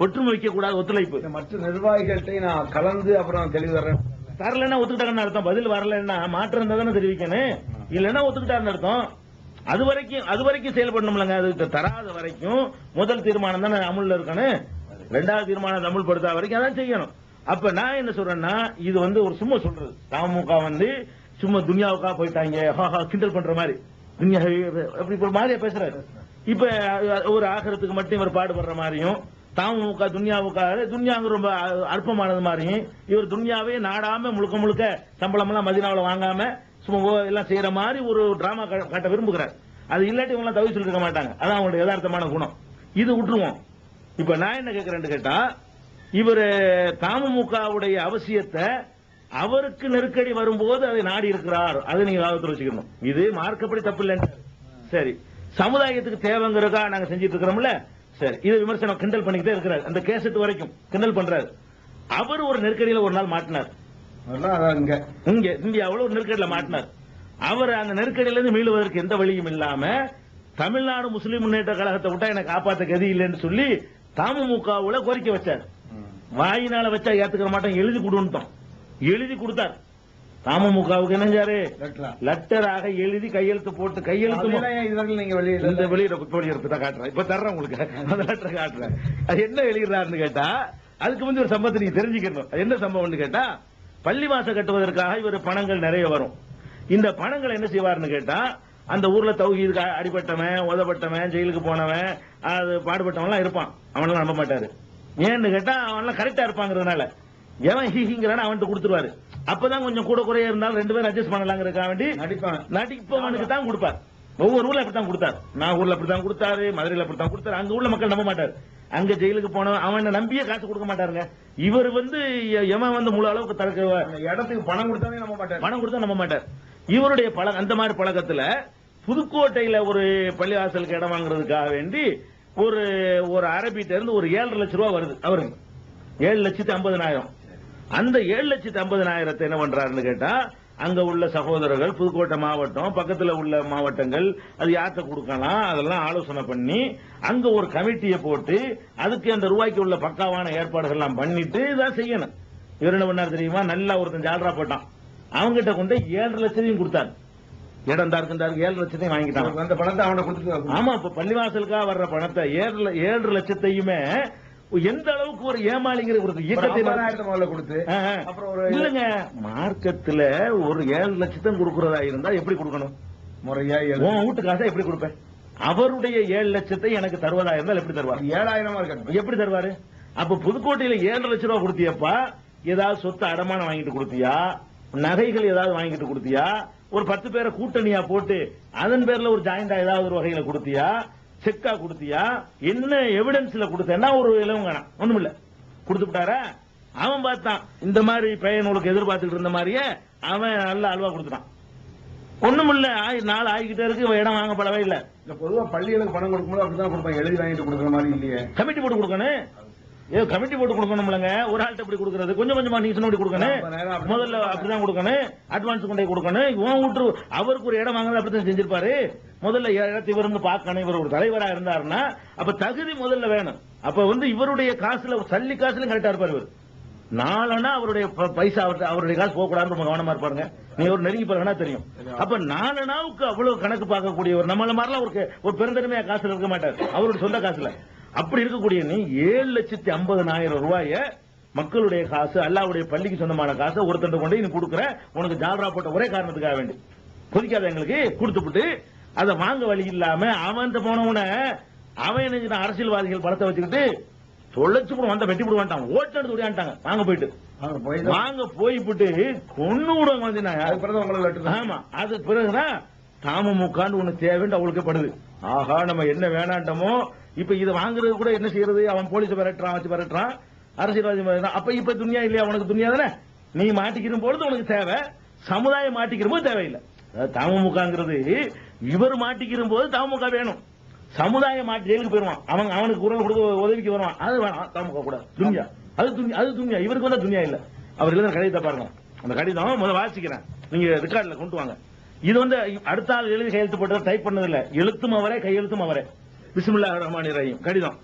ஒற்றுமை வைக்க கூடாது, ஒத்துழைப்பு. மற்ற நிர்வாகிகள்கிட்ட நான் கலந்து அப்புறம் தெளிவு தரலன்னா ஒத்துக்கிட்டாங்கன்னு அர்த்தம். பதில் வரலன்னா மாற்றம் இருந்தா தானே தெரிவிக்கணும், இல்லன்னா ஒத்துக்கிட்டாருன்னு அர்த்தம். அது வரைக்கும் செயல்படணும்லங்க. அது தராத வரைக்கும் முதல் தீர்மானம் தானே அமுல்ல இருக்கணும், 2வது தீர்மானம் அமுல்படுத்தாத வரைக்கும் அதான் செய்யணும். அப்ப நான் என்ன சொல்றேன்னா, இது ஒரு சும்மா சொல்றது. தமுக சும்மா துன்யாவுக்கா போயிட்டாங்க, கிண்டல் பண்ற மாதிரி, துன்யா அப்படி ஒரு மாதிரியா பேசுறாரு. இப்ப ஒரு ஆகரத்துக்கு மட்டும் இவர் பாடுபடுற மாதிரியும், தமுக துன்யாவுக்கு ரொம்ப அற்பமானது மாதிரியும், இவர் துன்யாவே நாடாம முழுக்க சம்பளம் எல்லாம் மதீனாவுல வாங்காம சும்மா எல்லாம் செய்யற மாதிரி ஒரு டிராமா காட்ட விரும்புகிறார். அது இல்லாட்டி இவங்க தவிர சொல்லிருக்க மாட்டாங்க. அதான் அவங்களுடைய யதார்த்தமான குணம். இது விட்டுருவோம். இப்ப நான் என்ன கேட்கிறேன்னு கேட்டா, இவர் தமுகவுடைய அவசியத்தை அவருக்கு நெருக்கடி வரும்போது அதை நாடி இருக்கிறார், அதை நீங்க ஞாபகத்தில் வச்சுக்கணும். இது மார்க்கப்படி தப்பு இல்லைன்னு சரி, சமுதாயத்துக்கு தேவைங்கிறதா நாங்க செஞ்சிட்டு இருக்கிறோம்ல, சரி, இது விமர்சனம் கிண்டல் பண்ணிக்கிட்டே இருக்கிறார். அந்த கேசட் வரைக்கும் கிண்டல் பண்றாரு. அவர் ஒரு நெருக்கடியில ஒரு நாள் மாட்டினார், இங்க இந்தியாவில் ஒரு நெருக்கடியில மாட்டினார். அவர் அந்த நெருக்கடியிலிருந்து மீளுவதற்கு எந்த வழியும் இல்லாம தமிழ்நாடு முஸ்லிம் முன்னேற்ற கழகத்தை விட்டா எனக்கு காப்பாற்ற கதி இல்லைன்னு சொல்லி தமுகவுல கோரிக்கை வச்சார். வாயினால வச்சா ஏத்துக்கிற மாட்டோம், எழுதி கொடுத்தோம். எழுதி கொடுத்தார். தமுகவுக்கு என்னஞ்சாரு, லெட்டராக எழுதி கையெழுத்து போட்டு, கையெழுத்து வெளியிட காட்டுறேன், இப்ப தர்றேன் உங்களுக்கு அந்த லெட்டர் காட்டுறேன். அது என்ன எழுதுறாருன்னு கேட்டா, அதுக்கு வந்து ஒரு சம்பவத்தை நீங்க தெரிஞ்சுக்கணும். என்ன சம்பவம்னு கேட்டா, பள்ளிவாசல் கட்டுவதற்காக இவர் பணங்கள் நிறைய வரும். இந்த பணங்களை என்ன செய்வார்னு கேட்டா, அந்த ஊர்ல தௌஹீதுக்கு அடிபட்டவன், உதப்பட்டவன், ஜெயிலுக்கு போனவன், அது பாடுபட்டவன் எல்லாம் இருப்பான். அவனெல்லாம் நம்ப மாட்டாரு. ஏன்னு கேட்டா அவன் கரெக்டா இருப்பாங்கிறதுனால எவன் ஹீங்கிறான அவன்கிட்ட கொடுத்துருவாரு. அப்பதான் கொஞ்சம் கூட குறைய இருந்தாலும் 2 பேரும் அட்ஜஸ்ட் பண்ணலாங்கிறதுக்காக வேண்டி நடிப்பவனுக்கு தான் கொடுப்பார். ஒவ்வொரு ஊர்ல அப்படித்தான் கொடுத்தார். நாகூர்ல அப்படித்தான் கொடுத்தாரு, மதுரையில அப்படித்தான் கொடுத்தாரு. அங்க உள்ள மக்கள் நம்ப மாட்டாரு. அங்க ஜெயிலுக்கு போனவன் அவன் நம்பியே காசு கொடுக்க மாட்டாருங்க. இவர் எவன் முழு அளவுக்கு தடுக்க இடத்துக்கு பணம் கொடுத்தாவே நம்ப மாட்டார், பணம் கொடுத்தா நம்ப மாட்டார். இவருடைய அந்த மாதிரி பழக்கத்துல புதுக்கோட்டையில ஒரு பள்ளிவாசலுக்கு இடம் வாங்குறதுக்காக வேண்டி ஒரு ஒரு அரபிட்ட இருந்து ஒரு 7.5 லட்சம் ரூபாய் வருது அவருக்கு, 7,50,000. அந்த 7,50,000 என்ன பண்றாருன்னு கேட்டா, அங்க உள்ள சகோதரர்கள், புதுக்கோட்டை மாவட்டம், பக்கத்துல உள்ள மாவட்டங்கள், அது யார்கிட்ட கொடுக்கலாம் அதெல்லாம் ஆலோசனை பண்ணி அங்க ஒரு கமிட்டியை போட்டு அதுக்கு அந்த ரூபாய்க்கு உள்ள பக்காவான ஏற்பாடுகள் எல்லாம் பண்ணிட்டு இதான் செய்யணும். இவர் என்ன பண்ணார் தெரியுமா, நல்லா ஒருத்தன் ஜாலரா போட்டான், அவங்கிட்ட கொண்டு 7.5 லட்சத்தையும் கொடுத்தாரு. இடம் தாருக்கு 7 லட்சத்தையும் வாங்கிட்டாங்க. அந்த பணத்தை அவனை கொடுத்து. ஆமா, இப்ப பள்ளிவாசலுக்காக வர்ற பணத்தை 7 லட்சத்தையுமே எந்த அளவுக்கு ஒரு ஏமாளிங்கிற ஒரு இயக்கத்தை கொடுத்து இல்லங்க, மார்க்கத்துல ஒரு 7 லட்சம் கொடுக்கறதா இருந்தா எப்படி கொடுக்கணும் முறையா? உன் வீட்டுக்காக எப்படி கொடுப்பேன்? அவருடைய 7 லட்சத்தை எனக்கு தருவதா இருந்தால் எப்படி தருவார்? 7,000 எப்படி தருவாரு? அப்ப புதுக்கோட்டையில 7 லட்சம் ரூபாய் கொடுத்தியப்பா, ஏதாவது சொத்து அடமானம் வாங்கிட்டு கொடுத்தியா, நகைகள் ஏதாவது வாங்கிட்டு கொடுத்தியா, ஒரு 10 பேரை கூட்டணியா போட்டு அதன் பேர்ல ஒரு ஜாயிண்டா ஏதாவது ஒரு வகையில கொடுத்தியா, செக்கா கொடுத்தியா, என்ன எவிடன்ஸ்ல கொடுத்தா ஒரு இலவங்க ஒண்ணும் இல்ல கொடுத்துட்டாரா? அவன் பார்த்தான் இந்த மாதிரி பையனுக்கு எதிர்பார்த்துட்டு இருந்த மாதிரியே அவன் நல்ல அல்வா கொடுத்துட்டான். ஒண்ணும் இல்ல, நாள் ஆகிக்கிட்டே இருக்கு, இடம் வாங்கப்படவே இல்ல. பொதுவா பள்ளிகளுக்கு பணம் கொடுக்கும்போது அப்படிதான் கொடுப்பாங்க, எழுதி வாங்கிட்டு கொடுக்குற மாதிரி இல்லையே. கமிட்டி போட்டு கொடுக்கணும், கமிட்டி போட்டு கொடுக்கணும்லங்க. ஒரு ஆள்கிட்ட எப்படி கொடுக்கறது? கொஞ்சம் கொஞ்சமா நீங்க சொன்ன கொடுக்கணும். முதல்ல அப்படிதான் கொடுக்கணும், அட்வான்ஸ் கொண்டே கொடுக்கணும். இவன் விட்டு அவருக்கு ஒரு இடம் வாங்குறது அப்படித்தான் செஞ்சிருப்பாரு. முதல்ல இடத்தை இவருந்து பார்க்கணும். இவர் ஒரு தலைவரா இருந்தாருன்னா அப்ப தகுதி முதல்ல வேணும். அப்ப இவருடைய காசுல சல்லி காசுல கரெக்டா இருப்பாரு இவர். நாளனா அவருடைய பைசா அவருடைய காசு போகக்கூடாதுன்னு கவனமா இருப்பாருங்க. நீ ஒரு நெருங்கி பாருங்கன்னா தெரியும். அப்ப நாலனாவுக்கு அவ்வளவு கணக்கு பார்க்கக்கூடியவர். நம்மள மாதிரிலாம் ஒரு பெருந்தன்மையா காசுல இருக்க மாட்டார், அவருடைய சொந்த காசுல. அப்படி இருக்கக்கூடிய நீ 7,50,000 ரூபாய மக்களுடைய காசு, அல்லாவுடைய பள்ளிக்கு சொந்தமான காசை ஒருத்தன் கொண்டு நீ கொடுக்குற. உனக்கு ஜாலரா போட்ட ஒரே காரணத்துக்காக வேண்டி கொதிக்காத எங்களுக்கு கொடுத்துட்டு அதை வாங்க வழி இல்லாம அவன் போனவன அவன் என்ன அரசியல்வாதிகள் பணத்தை வச்சுக்கிட்டு தொலைச்சு கூட வந்த வெட்டி விடுவான்ட்டான், ஓட்டு ஓடியான்ட்டாங்க. வாங்க போயிட்டு வாங்க போய்விட்டு கொன்னு விடுவாங்க. ஆமா, அது பிறகுதான் தமுமுகன்னு ஒண்ணு தேவைன்னு அவளுக்கு படுது. ஆஹா, நம்ம என்ன வேணாண்டமோ இப்ப இதை வாங்குறது கூட என்ன செய்யறது? அவன் போலீஸ் விரட்டுறான், வச்சு விரட்டுறான், அரசியல்வாதி. அப்ப இப்ப துணியா இல்லையா? உனக்கு துணியா தானே? நீ மாட்டிக்கிற பொழுது உனக்கு தேவை, சமுதாயம் மாட்டிக்கிற போது தேவையில்லை. தமுமுகங்கிறது இவர் மாட்டிக்கிற போது தமுக வேணும், சமுதாயம் மாட்டி ஜெயிலுக்கு போயிருவான், அவனுக்கு குரல் கொடுக்க உதவிக்கு வருவான், அது வேணாம். தமுக கூட துணியா, அது துணியா. இவருக்கு வந்து துணியா இல்ல. அவர் எழுதின கடிதத்தை பாருங்க, அந்த கடிதம் முதல்ல வாசிக்கிறேன், நீங்க ரெக்கார்ட்ல கொண்டு வாங்க. இது அடுத்த ஆள் எழுதி கையெழுத்து போட்டு டைப் பண்ணது இல்ல, எழுத்தும் அவரே கையெழுத்தும் அவரே. பிஸ்மில்லாஹிர் ரஹ்மானிர் ரஹீம். கடிதம்: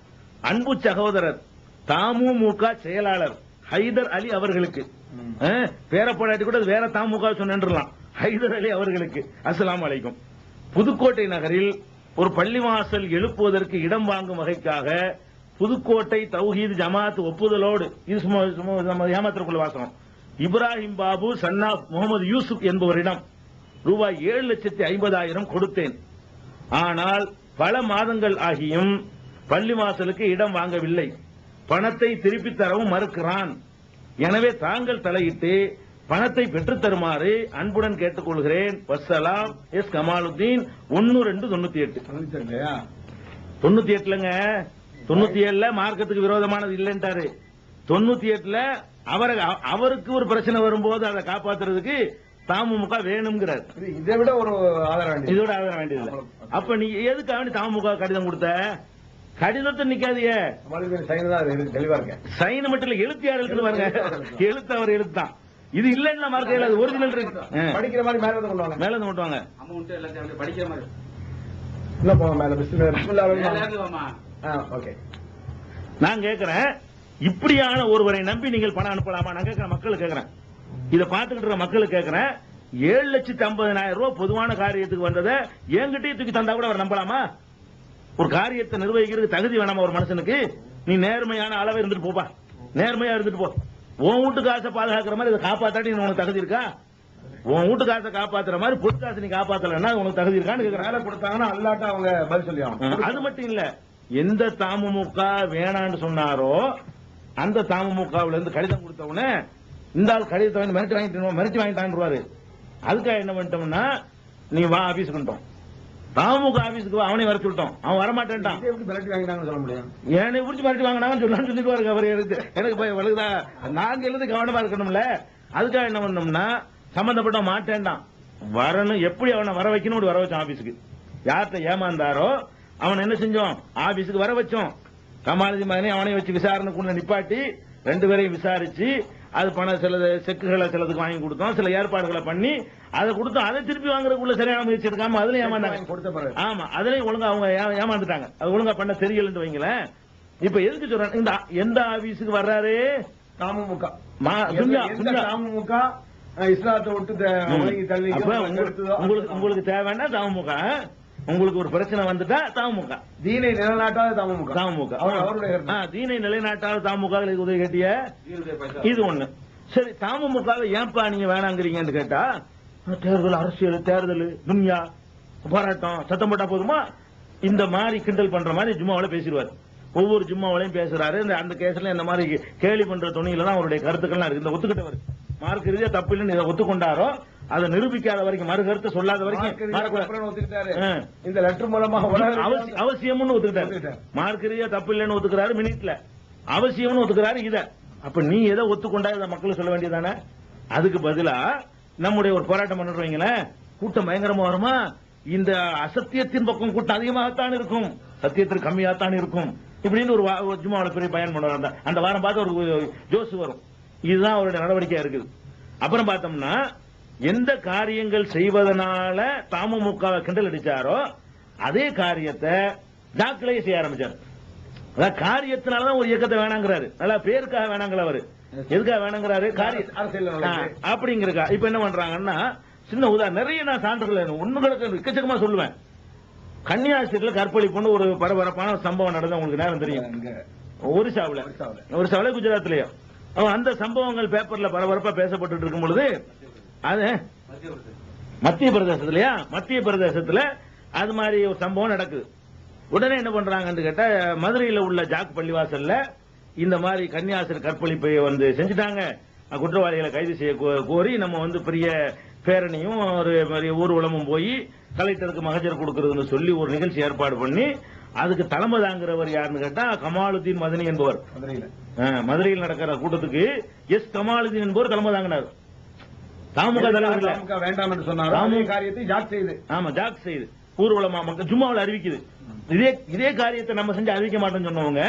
அன்பு சகோதரர் தமுமுக செயலாளர் ஹைதர் அலி அவர்களுக்கு, பேரப்படாட்டி கூட வேற தமுக சொன்னலாம், ஹைதர் அலி அவர்களுக்கு அஸ்ஸலாமு அலைக்கும். புதுக்கோட்டை நகரில் ஒரு பள்ளிவாசல் எழுப்புவதற்கு இடம் வாங்கும் வகைக்காக புதுக்கோட்டை தௌஹீத் ஜமாத் ஒப்புதலோடு, இது ஏமாத்திரக்குள்ள வாசகம், இப்ராஹிம் பாபு சன்னா முகமது யூசுப் என்பவரிடம் ரூபாய் 7,50,000 கொடுத்தேன். ஆனால் பல மாதங்கள் ஆகியும் பள்ளிவாசலுக்கு இடம் வாங்கவில்லை, பணத்தை திருப்பித் தரவும் மறுக்கிறான். எனவே தாங்கள் தலையிட்டு பணத்தை பெற்றுத் தருமாறு அன்புடன் கேட்டுக்கொள்கிறேன். வஸ்ஸலாம், எஸ் கமாலுத்தீன். 1-2-98. 98லங்க, 97ல மார்க்கத்துக்கு விரோதமானது இல்லைன்றாரு. 98ல அவருக்கு ஒரு பிரச்சனை வரும்போது அதை காப்பாத்துறதுக்கு தமுமுக வேணுங்கிறார். இதை விட ஒரு ஆதரவு, இதோட ஆதரவு வேண்டியது. அப்ப நீ எதுக்காக வேண்டி தமுக கடிதம் கொடுத்த? கடிதத்தை நிக்காதியே, தெளிவா இருக்க சைன் மட்டும் இல்ல, எழுத்து யார் எழுத்து பாருங்க, எழுத்து அவர் எழுத்தான். இது இல்லைன்னா மார்க்க இல்லாது, ஒரிஜினல் இருக்கு. படிக்கிற மாதிரி மேல வந்து கொண்டு வாங்க, மேல வந்து கொண்டு வாங்க. படிக்கிற மாதிரி இல்ல போங்க மேல. ஓகே, நான் கேட்கிறேன், இப்படியான ஒருவரை நம்பி நீங்கள் பணம் அனுப்பலாமா? நான் கேட்கிறேன், மக்கள் கேட்கிறேன், இதை பார்த்துக்கிட்டு இருக்க மக்கள் கேட்கிறேன். 7,50,000 ரூபாய் பொதுவான காரியத்துக்கு வந்ததை என்கிட்டயே தூக்கி தந்தா கூட அவர் நம்பலாமா? ஒரு காரியத்தை நிர்வகிக்கிறது தகுதி வேணாமா ஒரு மனுஷனுக்கு? நீ நேர்மையான அளவை இருந்துட்டு போப்பா, நேர்மையா இருந்துட்டு போ. உன் வீட்டு காசை பாதுகாக்கிற மாதிரி இதை காப்பாத்தாட்டி உனக்கு தகுதி இருக்கா? உன் வீட்டு காசை காப்பாத்துற மாதிரி பொது காசை நீ காப்பாத்தலன்னா உனக்கு தகுதி இருக்கான்னு வேலை கொடுத்தாங்கன்னா அல்லாட்டா அவங்க பதில் சொல்லி ஆகணும். அது மட்டும் இல்ல, எந்த தமுமுக வேணான்னு சொன்னாரோ அந்த தமுமுகவுல இருந்து கடிதம் கொடுத்தவனே இந்த ஆள் கடிதத்தை மிரட்டி வாங்கிட்டான். அதுக்காக என்ன பண்ணிட்டோம்னா, நீ வா ஆபீஸ்க்கு, தமுக ஆபீஸ்க்கு அவனை வர சொல்லிட்டோம். அவன் வரமாட்டேன்ட்டான். மிரட்டி வாங்கிட்டாங்கன்னு சொல்ல முடியும். என்னை குறிச்சு மிரட்டி வாங்கினாங்கன்னு சொல்லிட்டு பாருங்க. அவர் எனக்கு வலுதா, நாங்க எழுதி கவனமா இருக்கணும்ல. அதுக்காக என்ன பண்ணோம்னா, சம்பந்தப்பட்ட மாட்டேன்டான், வரணும். எப்படி அவனை வர வைக்கணும் வர வச்சான் ஆபீஸுக்கு. யார்கிட்ட ஏமாந்தாரோ அவன் என்ன செஞ்சோம், ஆபீஸுக்கு வர வச்சோம். கமாலுதீன் மதனி அவனை வச்சு விசாரணைக்குள்ள நிப்பாட்டி 2 பேரையும் விசாரிச்சு அது பணம் சில செக்குகளை சிலதுக்கு வாங்கி கொடுத்தோம், சில ஏற்பாடுகளை பண்ணி அதை கொடுத்தோம். அதை திருப்பி வாங்குறதுக்குள்ள சரியான முயற்சி எடுக்காம அதுல ஏமாந்தாங்க. ஆமா, அதுலயும் ஒழுங்கா அவங்க ஏமாந்துட்டாங்க. அது ஒழுங்கா பண்ண தெரியலன்னு வைங்களேன். இப்ப எதுக்கு சொல்றாங்க, இந்த எந்த ஆபீஸுக்கு வர்றாரு தமுமுக இஸ்லாத்தை விட்டு உங்களுக்கு தேவைன்னா தமுமுக, உங்களுக்கு ஒரு பிரச்சனை வந்துட்டா தமுமுக, தீனை நிலைநாட்டாத தமுமுக, தீனை நிலைநாட்டாத தமுக உதவி கேட்டிய இது ஒண்ணு. சரி, தமுமுக ஏன்பா நீங்க வேணாங்கிறீங்கன்னு கேட்டா, தேர்தல் அரசியல், தேர்தல், துன்யா, போராட்டம், சத்தம் போட்டா போதுமா, இந்த மாதிரி கிண்டல் பண்ற மாதிரி ஜும்மாவில பேசிடுவார். ஒவ்வொரு ஜும்மாவிலையும் பேசுறாரு. அந்த கேஸ்ல இந்த மாதிரி கேலி பண்ற துணியில தான் அவருடைய கருத்துக்கள்லாம் இருக்கு. இந்த ஒத்துக்கிட்டவர் மார்க் ரீதியா தப்பு இல்லைன்னு இதை ஒத்துக்கொண்டாரோ, அதை நிரூபிக்காத வரைக்கும், மறு கருத்து சொல்லாத வரைக்கும் இந்த லெட்டர் மூலமா அவசியம்னு ஒத்துக்கிட்டாரு. மார்க் ரீதியா தப்பு இல்லைன்னு ஒத்துக்கிறாரு மினிட்ல, அவசியம்னு ஒத்துக்கிறாரு. இத அப்ப நீ எதை ஒத்துக்கொண்டா இதை மக்களுக்கு சொல்ல வேண்டியதானே? அதுக்கு பதிலா நம்முடைய ஒரு போராட்டம் பண்ணுறீங்களேன், கூட்டம் பயங்கரமா வருமா, இந்த அசத்தியத்தின் பக்கம் கூட்டம் அதிகமாகத்தான் இருக்கும், சத்தியத்திற்கு கம்மியாகத்தான் இருக்கும் இப்படின்னு ஒரு ஜும்மாவில் பெரிய பயன் பண்ணுவாங்க. அந்த வாரம் பார்த்து ஒரு ஜோசு வரும். இதுதான் அவருடைய நடவடிக்கையா இருக்குது. அப்புறம் பார்த்தோம்னா, எந்த காரியங்கள் செய்வதனால தமுமுக கிண்டல் அடிச்சாரோ அதே காரியத்தை ஜாக்கிலேயே செய்ய ஆரம்பிச்சார். அதாவது காரியத்தினாலதான் ஒரு இயக்கத்தை வேணாங்கிறாரு, நல்லா பேருக்காக வேணாங்கிற அவரு. எதுக்காக வேணாங்கிறாரு? அப்படிங்கிறக்கா. இப்ப என்ன பண்றாங்கன்னா, சின்ன உதாரணம், நிறைய நான் சான்றுகள் உண்மைகளுக்கு எக்கச்சக்கமா சொல்லுவேன். கன்னியாஸ்திரியில கற்பழிப்புன்னு ஒரு பரபரப்பான சம்பவம் நடந்தது, உங்களுக்கு நேரம் தெரியும். ஒரிசாவில குஜராத்லயோ அந்த சம்பவங்கள் பேப்பர்ல பரபரப்பா பேசப்பட்டு இருக்கும் பொழுது, அது மத்திய பிரதேசத்துல அது மாதிரி ஒரு சம்பவம் நடக்குது. உடனே என்ன பண்றாங்கன்னு கேட்டா, மதுரையில் உள்ள ஜாக் பள்ளிவாசல்ல இந்த மாதிரி கன்னியாஸ்திரி கற்பழிப்பை செஞ்சுட்டாங்க, குற்றவாளிகளை கைது செய்ய கோரி நம்ம பெரிய பேரணியும் ஒரு ஊர்வலமும் போய் கலெக்டருக்கு மகஜர் கொடுக்கறதுன்னு சொல்லி ஒரு நிகழ்ச்சி ஏற்பாடு பண்ணி, அதுக்கு தலைமை தாங்கிறவர் யாருன்னு கேட்டா கமாலுதீன் மதனி என்பவர். மதுரையில் நடக்கிற கூட்டத்துக்கு கமாலுதீன் என்பவர் தலைமை தாங்கினார். தமுக தலைவர் வேண்டாம் என்று சொன்னார். காரியத்தை ஜாக் செய்து ஊர்வலமா மக்கள் ஜும்மாவில் அறிவிக்குது. இதே காரியத்தை நம்ம செஞ்சு அறிவிக்க மாட்டோம்னு சொன்னவங்க,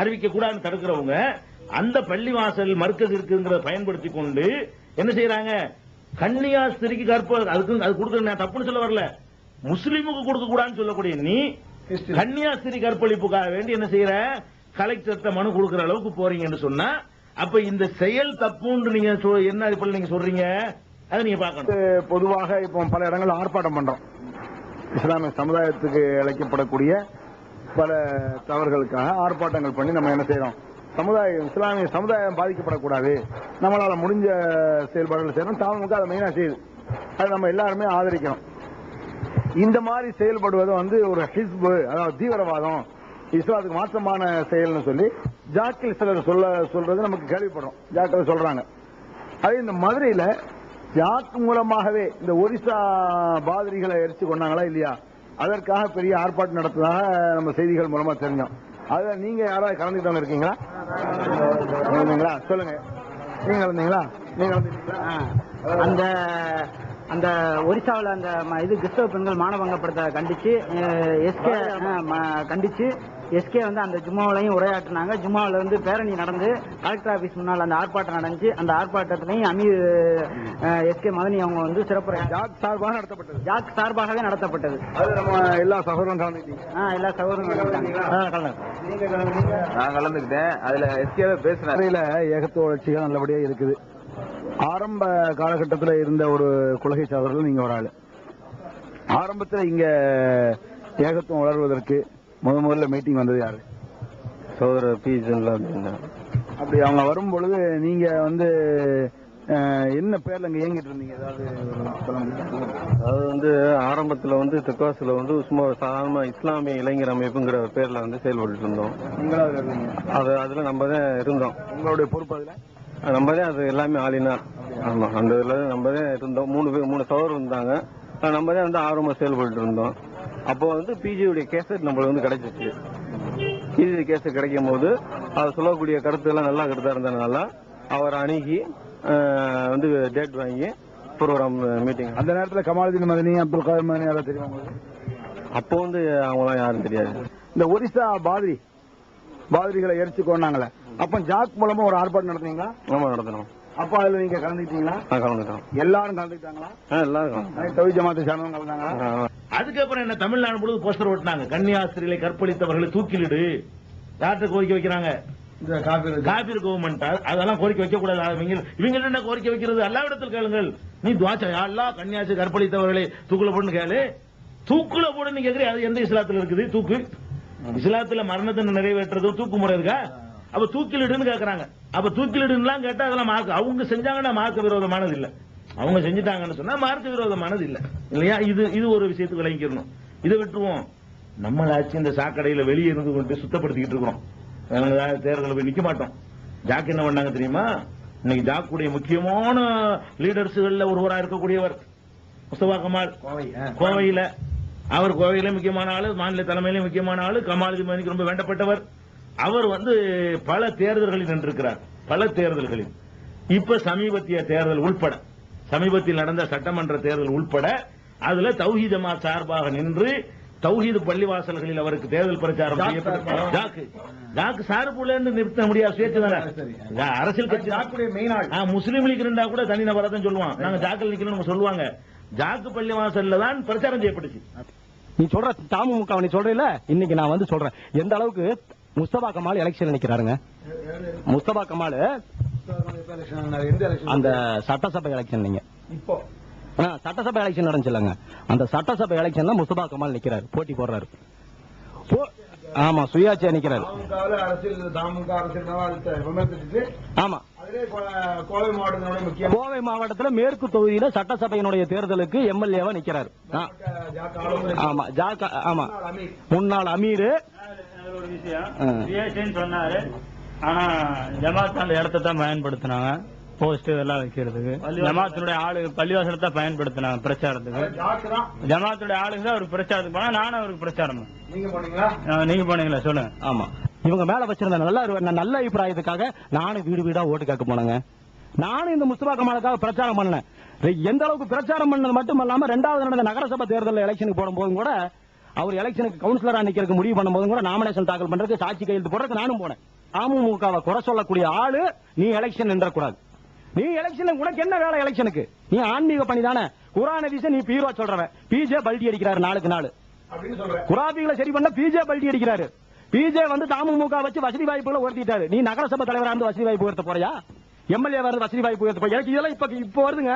அறிவிக்க கூடாதுன்னு தடுக்கிறவங்க, அந்த பள்ளிவாசல் மர்க்கஸ் இருக்குங்கிறத பயன்படுத்தி கொண்டு என்ன செய்யறாங்க, கன்னியாஸ்திரிக்கு அதுக்கு அது கொடுக்க தப்புன்னு சொல்ல வரல, முஸ்லீமுக்கு கொடுக்க கூடாதுன்னு சொல்லக்கூடிய நீ கன்னியாஸ்திரி கற்பழிப்புக்காக வேண்டி என்ன செய்யற, கலெக்டர் மனு கொடுக்கிற அளவுக்கு போறீங்கன்னு சொன்னா, அப்ப இந்த செயல் தப்புன்னு நீங்க என்ன அடிப்படையில் நீங்க சொல்றீங்க, அதை நீங்க பார்க்கணும். பொதுவாக இப்போ பல இடங்கள் ஆர்ப்பாட்டம் பண்றோம். இஸ்லாமிய சமுதாயத்துக்கு அழைக்கப்படக்கூடிய பல தவறுகளுக்காக ஆர்ப்பாட்டங்கள் பண்ணி நம்ம என்ன செய்யறோம், இஸ்லாமிய சமுதாயம் பாதிக்கப்படக்கூடாது, நம்மளால முடிஞ்ச செயல்பாடுகள் செய்யணும். தமுக அதை மெயினா செய்யுது, அதை நம்ம எல்லாருமே ஆதரிக்கணும். இந்த மாதிரி செயல்படுவது ஒரு ஹிஸ்பு, அதாவது தீவிரவாதம், இஸ்லாத்துக்கு மாற்றமான செயல்னு சொல்லி ஜாக்கில் சிலர் சொல்றது நமக்கு கேள்விப்படுறோம். ஜாக்கில் சொல்றாங்க. அது இந்த மதுரையில ஜாக் மூலமாகவே இந்த ஒரிசா பாதிரிகளை எரிச்சு கொண்டாங்களா இல்லையா, அதற்காக பெரிய ஆர்ப்பாட்டம் நடத்துவதாக நம்ம செய்திகள் மூலமா தெரிஞ்சோம். அதுல நீங்க யாராவது கலந்துக்கிட்டவங்க இருக்கீங்களா? சொல்லுங்க. நீங்க வந்தீங்களா? அந்த ஒரிசாவில் அந்த கிறிஸ்தவ பெண்கள் மானபங்கப்படுத்த கண்டிச்சு எஸ்கே அந்த ஜும்மாவிலையும் உரையாற்றினாங்க. ஜும்மாவில் பேரணி நடந்து கலெக்டர் ஆபீஸ் முன்னால் அந்த ஆர்ப்பாட்டம் நடந்துச்சு. அந்த ஆர்ப்பாட்டத்திலையும் அமீர் எஸ்கே மதனி அவங்க சிறப்பு ஜாக் சார்பாகவே நடத்தப்பட்டது. அது நம்ம எல்லா சகோதரரும் எல்லா சகோதரரும் நான் கலந்துக்கிட்டேன். அதுல எஸ்கே பேசுறேன். ஏகத்துவ வளர்ச்சிகள் நல்லபடியா இருக்குது. ஆரம்ப காலகட்டத்தில் இருந்த ஒரு கொள்கை சாதவர்கள் நீங்க ஒரு ஆளு. ஆரம்பத்தில் இங்க ஏகத்துவம் வளர்வதற்கு முதல்ல மீட்டிங் வந்தது யாரு? சோதரர் பி. அப்படி அவங்க வரும் பொழுது நீங்க என்ன பேர்ல இங்க இயங்கிட்டு இருந்தீங்க, ஏதாவது சொல்ல முடியும்? அது ஆரம்பத்துல தெற்காசில சும்மா சாதாரண இஸ்லாமிய இளைஞர் அமைப்புங்கிற பேர்ல செயல்பட்டு இருந்தோம். அதுல நம்ம தான் இருந்தோம். உங்களுடைய பொறுப்பு அதுல நம்ம தான் அது எல்லாமே ஆளினா. ஆமா, அந்த இதுல நம்ம தான் இருந்தோம். 3 சகோதரர் இருந்தாங்க. நம்ம தான் ஆர்வமா செயல்பட்டு இருந்தோம். அப்போ பிஜியுடைய கேசட் நம்மளுக்கு கிடைச்சிச்சு. பிஜி கேசட் கிடைக்கும் போது அது சொல்லக்கூடிய கருத்துலாம் நல்ல கருத்தா இருந்ததுனால அவர் அணுகி டேட் வாங்கி ப்ரோக்ராம் மீட்டிங். அந்த நேரத்தில் கமாலுதீன் மதனி, அப்துல் காதர் மதனி யாராவது தெரியும் உங்களுக்கு? அப்போ வந்து அவங்களாம் யாரும் தெரியாது. இந்த ஒரிசா பாதிரிகளை எரிச்சு கொண்டாங்களே, அப்ப ஜாக் மூலமா ஒரு ஆர்ப்பாட்டம் நடத்துனீங்களா? ஆமா நடத்தணும். அப்ப அதுல நீங்க கலந்துக்கிட்டீங்களா? கலந்துட்டோம். எல்லாரும் கலந்துக்கிட்டாங்களா? எல்லாரும் தவி ஜமாத்தை சேர்ந்தவங்க கலந்தாங்களா? அதுக்கப்புறம் என்ன தமிழ்நாடு முழுவதும் போஸ்டர் ஓட்டினாங்க, கன்னியாஸ்திரிகளை கற்பழித்தவர்களை தூக்கிலிடு. யார்கிட்ட கோரிக்கை வைக்கிறாங்க? இந்த காபீர் கவர்மெண்ட். அதெல்லாம் கோரிக்கை வைக்க கூடாது. இவங்க என்ன கோரிக்கை வைக்கிறது? அல்லாவிடத்தில் கேளுங்கள். நீ துவாச்சா அல்லா கன்னியாசி கற்பழித்தவர்களை தூக்குல போடுன்னு கேளு. தூக்குல போடுன்னு கேக்குறீங்க. அது எந்த இஸ்லாத்துல இருக்குது? தூக்கு இஸ்லாத்துல மரணத்தை நிறைவேற்றுறது தூக்கு முறை இருக்கா? அப்ப தூக்கிலிடுன்னு கேக்குறாங்க. அப்ப தூக்கிலிடுலாம் கேட்டா அதெல்லாம் மார்க்க, அவங்க செஞ்சாங்கன்னா மார்க்க விரோதமானது இல்ல. அவங்க செஞ்சுட்டாங்கன்னு சொன்னா மார்க்க விரோதமானது இல்ல இல்லையா? இது ஒரு விஷயத்துக்கு விளங்கிக்கணும். இதை விட்டுருவோம். நம்மளாச்சு இந்த சாக்கடையில வெளியே இருந்து கொண்டு சுத்தப்படுத்திக்கிட்டு இருக்கிறோம். தேர்தலில் போய் நிக்க மாட்டோம். ஜாக் என்ன பண்ணாங்க தெரியுமா? இன்னைக்கு ஜாக்குடைய முக்கியமான லீடர்ஸ்கள்ல ஒருவராக இருக்கக்கூடியவர் முஸ்தபா கமால், கோவையில. அவர் கோவையில முக்கியமான ஆளு, மாநில தலைமையில முக்கியமான ஆளு, கமாலுதீன் மதனிக்கு ரொம்ப வேண்டப்பட்டவர். அவர் பல தேர்தல்களில் நின்றிருக்கிறார். பல தேர்தல்களில். இப்ப சமீபத்திய தேர்தல் உள்பட, சமீபத்தில் நடந்த சட்டமன்ற தேர்தல் உள்பட அதுல தௌஹீத் ஜமாத் சார்பாக நின்று தௌஹீது பள்ளிவாசல்களில் அவருக்கு தேர்தல் பிரச்சாரம் செய்யப்பட்டது. ஜாக்கு சார்புல நிறுத்த முடியாது, சுயேட்சை தானே. அரசியல் கட்சி முஸ்லீம் லீக் இருந்தா கூட தனி நபரை தான் சொல்லுவான். நாங்க ஜாக்கில் நிக்கணும் சொல்லுவாங்க. ஜாக்கு பள்ளிவாசல்ல தான் பிரச்சாரம் செய்யப்பட்டுச்சு. நீ சொல்ற தமுக நீ சொல்றீல, இன்னைக்கு நான் சொல்றேன் எந்த அளவுக்கு முஸ்தபா கமால் எலெக்ஷன் நிக்கிறாருங்க. முஸ்தபா கமால் அந்த சட்டசபை எலெக்ஷன், நீங்க இப்போ சட்டசபை எலெக்ஷன் நடந்துச்சுலங்க, அந்த சட்டசபை எலெக்ஷன்ல முஸ்தபா கமால் நிக்கிறாரு, போட்டி போடுறாரு. ஆமா, சுயாட்சியா நிக்கிறாரு. ஆமா, கோவை மாவட்டத்தில் மேற்கு தொகுதியில சட்டசபையினுடைய தேர்தலுக்கு எம்எல்ஏவா நிக்கிறாரு. ஆமா, ஆமா, முன்னாள் அமீர். ஒரு விஷயம் சொன்னாரு, ஆனா ஜமாத் அந்த இடத்தை தான் பயன்படுத்தினாங்க போஸ்ட் எல்லாம் வைக்கிறதுக்கு. ஜமாத்தினுடைய ஆளு பள்ளிவாசல தான் பயன்படுத்தினாங்க பிரச்சாரத்துக்கு. ஜமாத்துடைய ஆளுங்க அவருக்கு பிரச்சாரத்துக்கு போனா, நானும் அவருக்கு பிரச்சாரம். நீங்க போனீங்களா? சொல்லுங்க. ஆமா, இவங்க மேல வச்சிருந்த நல்ல அபிப்பிராயத்துக்காக நானும் வீடு வீடா ஓட்டு கேட்க போனேங்க. நானும் இந்த முஸ்தபா கமாலுக்காக பிரச்சாரம் பண்ணேன். எந்த அளவுக்கு பிரச்சாரம் பண்ணது மட்டும் இல்லாம, 2வது நடந்த நகரசபை தேர்தல் எலெக்ஷனுக்கு போடும்போதும் கூட, அவர் எலெக்ஷனுக்கு கவுன்சிலரா நிக்கிறதுக்கு முடிவு பண்ணும்போதும் கூட, நாமினேஷன் தாக்கல் பண்றதுக்கு சாட்சி கையெழுத்து போடுறதுக்கு நானும் போனேன். அமமுகவை குறை சொல்லக்கூடிய ஆளு நீ எலெக்ஷன் நின்றக்கூடாது. நீ எலெக்ஷன் உனக்கு என்ன வேலை? எலெக்ஷனுக்கு நீ ஆன்மீக பணி தானே. குரான் ஹதீஸை நீ பீரோ சொல்றவன். பிஜே பல்டி அடிக்கிறாரு நாளுக்கு நாள். குராபிகளை சரி பண்ண பிஜே பல்டி அடிக்கிறாரு. பிஜே தமுக வச்சு வசதி வாய்ப்புகளை உயர்த்திட்டாரு. நீ நகரசபை தலைவரா இருந்து வசதி வாய்ப்பு உயர்த்த போறியா? எம்எல்ஏ வருது வசதி வாய்ப்பு உயர்த்த போறியா? எனக்கு இதெல்லாம் இப்ப வருதுங்க.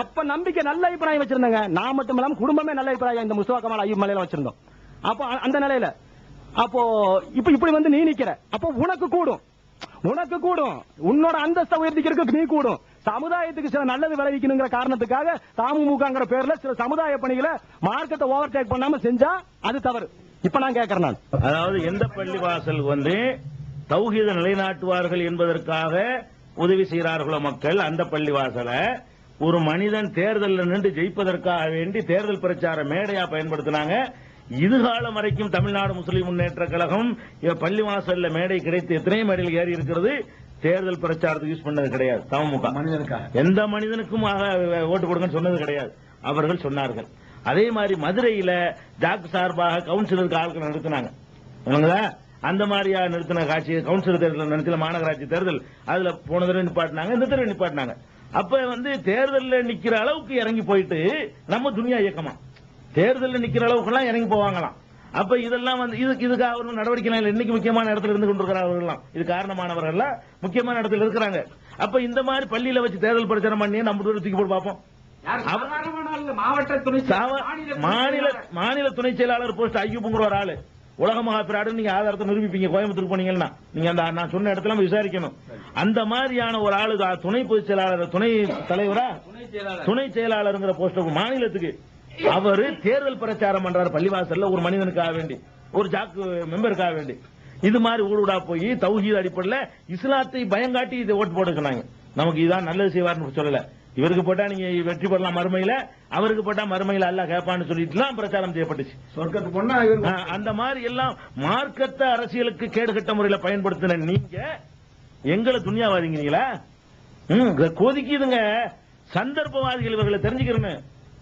அப்ப நம்பிக்கை நல்ல அபிப்பிராயம் வச்சிருந்தாங்க. நான் மட்டும் இல்லாம குடும்பமே நல்ல அபிப்பிராயம் இந்த முஸ்தபா கமால் ஐயூப் மலையில வச்சிருந்தோம். அப்போ அந்த நிலையில அப்போ இப்படி நீ நிக்கிற, அப்போ உனக்கு கூடும், உன்னோட அந்தஸ்தை உயர்த்திக்கிறதுக்கு நீ கூடும். சமுதாயத்துக்கு சில நல்லது விளைவிக்கணுங்கிற காரணத்துக்காக தமுகங்கிற பேர்ல சில சமுதாய பணிகளை மார்க்கத்தை ஓவர்டேக் பண்ணாம செஞ்சா அது தவறு. இப்ப நான் கேட்கிறேன், நான் அதாவது எந்த பள்ளிவாசல் தௌஹீதை நிலைநாட்டுவார்கள் என்பதற்காக உதவி செய்கிறார்களோ மக்கள், அந்த பள்ளிவாசலை ஒரு மனிதன் தேர்தலில் நின்று ஜெயிப்பதற்காக வேண்டி தேர்தல் பிரச்சார மேடையா பயன்படுத்தினாங்க. இதுகாலம் வரைக்கும் தமிழ்நாடு முஸ்லிம் முன்னேற்ற கழகம் பள்ளிவாசல்ல மேடை கிடைத்து எத்தனை மேடையில் ஏறி இருக்கிறது, தேர்தல் பிரச்சாரத்துக்கு யூஸ் பண்ணது கிடையாது. தமுக எந்த மனிதனுக்கும் ஓட்டு கொடுங்கன்னு சொன்னது கிடையாது. அவர்கள் சொன்னார்கள். அதே மாதிரி மதுரையில ஜாக் சார்பாக கவுன்சிலருக்கு ஆட்கள் நிறுத்தினாங்க. அந்த மாதிரியா நிறுத்தின காட்சி கவுன்சிலர் தேர்தல் நிறுத்தின மாநகராட்சி தேர்தல், அதுல போன தடவை நிப்பாட்டினாங்க, இந்த தடவை நிப்பாட்டினாங்க. அப்ப தேர்தலில் நிக்கிற அளவுக்கு இறங்கி போயிட்டு நம்ம துனியா இயக்கமா தேர்தலில் நிக்கிற அளவுக்கு எல்லாம் இறங்கி போவாங்களாம். அப்ப இதெல்லாம் இதுக்காக ஒரு நடவடிக்கை இல்லை. இன்னைக்கு முக்கியமான இடத்துல இருந்து கொண்டிருக்கிறார்கள், இது காரணமானவர்கள் முக்கியமான இடத்துல இருக்கிறாங்க. அப்ப இந்த மாதிரி பள்ளியில வச்சு தேர்தல் பிரச்சாரம் பண்ணி நம்ம தூக்கி போட்டு பார்ப்போம். மாநில துணை செயலாளர் போஸ்ட் ஐயூப்ங்கிற ஒரு ஆளு உலக மகாபிராடு நீங்க ஆதாரத்தை நிரூபிப்பீங்க. கோயம்புத்தூர் போனீங்கன்னா நீங்க அந்த நான் சொன்ன இடத்துல விசாரிக்கணும். அந்த மாதிரியான ஒரு ஆளு துணை பொதுச் செயலாளர், துணை தலைவரா, துணை செயலாளர் போஸ்ட் மாநிலத்துக்கு அவரு தேர்தல் பிரச்சாரம் பண்றாரு பள்ளிவாசல்ல ஒரு மனிதனுக்காக வேண்டி, ஒரு ஜாக்கு மெம்பருக்காக வேண்டி. இது மாதிரி ஊடுடா போய் தௌஹீத் அடிப்படையில் இஸ்லாத்தை பயங்காட்டி இதை ஓட்டு போட்டுக்கிறாங்க. நமக்கு இதான் நல்லது செய்வார்னு சொல்லல. இவருக்கு போட்டா நீங்க வெற்றி பெறலாம் மறுமையில, அவருக்கு போட்டா மறுமையில அல்ல கேட்பான்னு சொல்லிட்டு பிரச்சாரம் செய்யப்பட்டுச்சு. சொர்க்கத்துக்கு போனா அந்த மாதிரி எல்லாம் மார்க்கத்தை அரசியலுக்கு கேடுகட்ட முறையில் பயன்படுத்தின நீங்க எங்களை துணியாவாதீங்களா? கொதிக்குதுங்க. சந்தர்ப்பவாதிகள் இவர்களை தெரிஞ்சுக்கிறேன்னு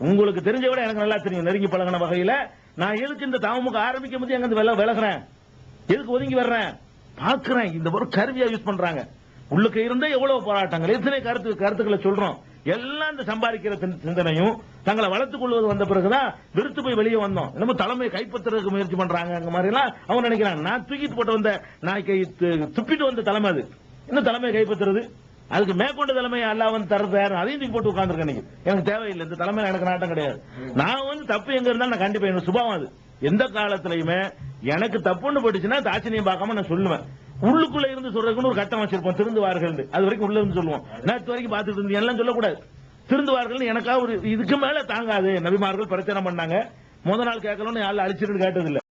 உங்களுக்கு தெரிஞ்ச விட எனக்கு நல்லா தெரியும். நெருங்கி பழகின வகையில நான் எதுக்கு இந்த தமுக ஆரம்பிக்கும் போது எங்க விலகிறேன், எதுக்கு ஒதுங்கி வர்றேன் பாக்குறேன். இந்த ஒரு கருவியா யூஸ் பண்றாங்க. உள்ளுக்கு இருந்தே எவ்வளவு போராட்டங்கள், எத்தனை கருத்துக்களை சொல்றோம். எல்லாம் இந்த சம்பாதிக்கிற சிந்தனையும் தங்களை வளர்த்துக் கொள்வது வந்த பிறகுதான் விருத்து போய் வெளியே வந்தோம். நம்ம தலைமையை கைப்பற்றுறதுக்கு முயற்சி பண்றாங்க. அந்த மாதிரி எல்லாம் அவங்க நினைக்கிறாங்க. நான் தூக்கிட்டு போட்டு வந்த நாய்க்கை துப்பிட்டு வந்த தலைமை அது. இன்னும் தலைமையை கைப்பற்றுறது அதுக்கு மேற்கொண்ட தலைமை அல்லாஹ் வந்து தரது அதையும் தூக்கி போட்டு உட்கார்ந்துருக்கேன். எனக்கு தேவையில்லை, இந்த தலைமையில எனக்கு நாட்டம் கிடையாது. நான் வந்து தப்பு எங்க இருந்தாலும் நான் கண்டிப்பா எனக்கு சுபாவம் அது. எந்த காலத்திலயுமே எனக்கு தப்புன்னு போயிடுச்சுன்னா தாட்சணியம் பார்க்காம நான் சொல்லுவேன். உள்ளுக்குள்ள இருந்து சொல்றதுக்குன்னு ஒரு கட்டம் வச்சிருப்போம், திருந்துவார்கள். அது வரைக்கும் உள்ள இருந்து சொல்லுவோம். நேற்று வரைக்கும் பார்த்துட்டு இருந்து எல்லாம் சொல்லக்கூடாது. திருந்துவார்கள் எனக்கா ஒரு இதுக்கு மேல தாங்காது. நபிமார்கள் பிரச்சனை பண்ணாங்க. முதல் நாள் கேட்கணும்னு யாரும் அழிச்சிட்டு கேட்டதில்லை.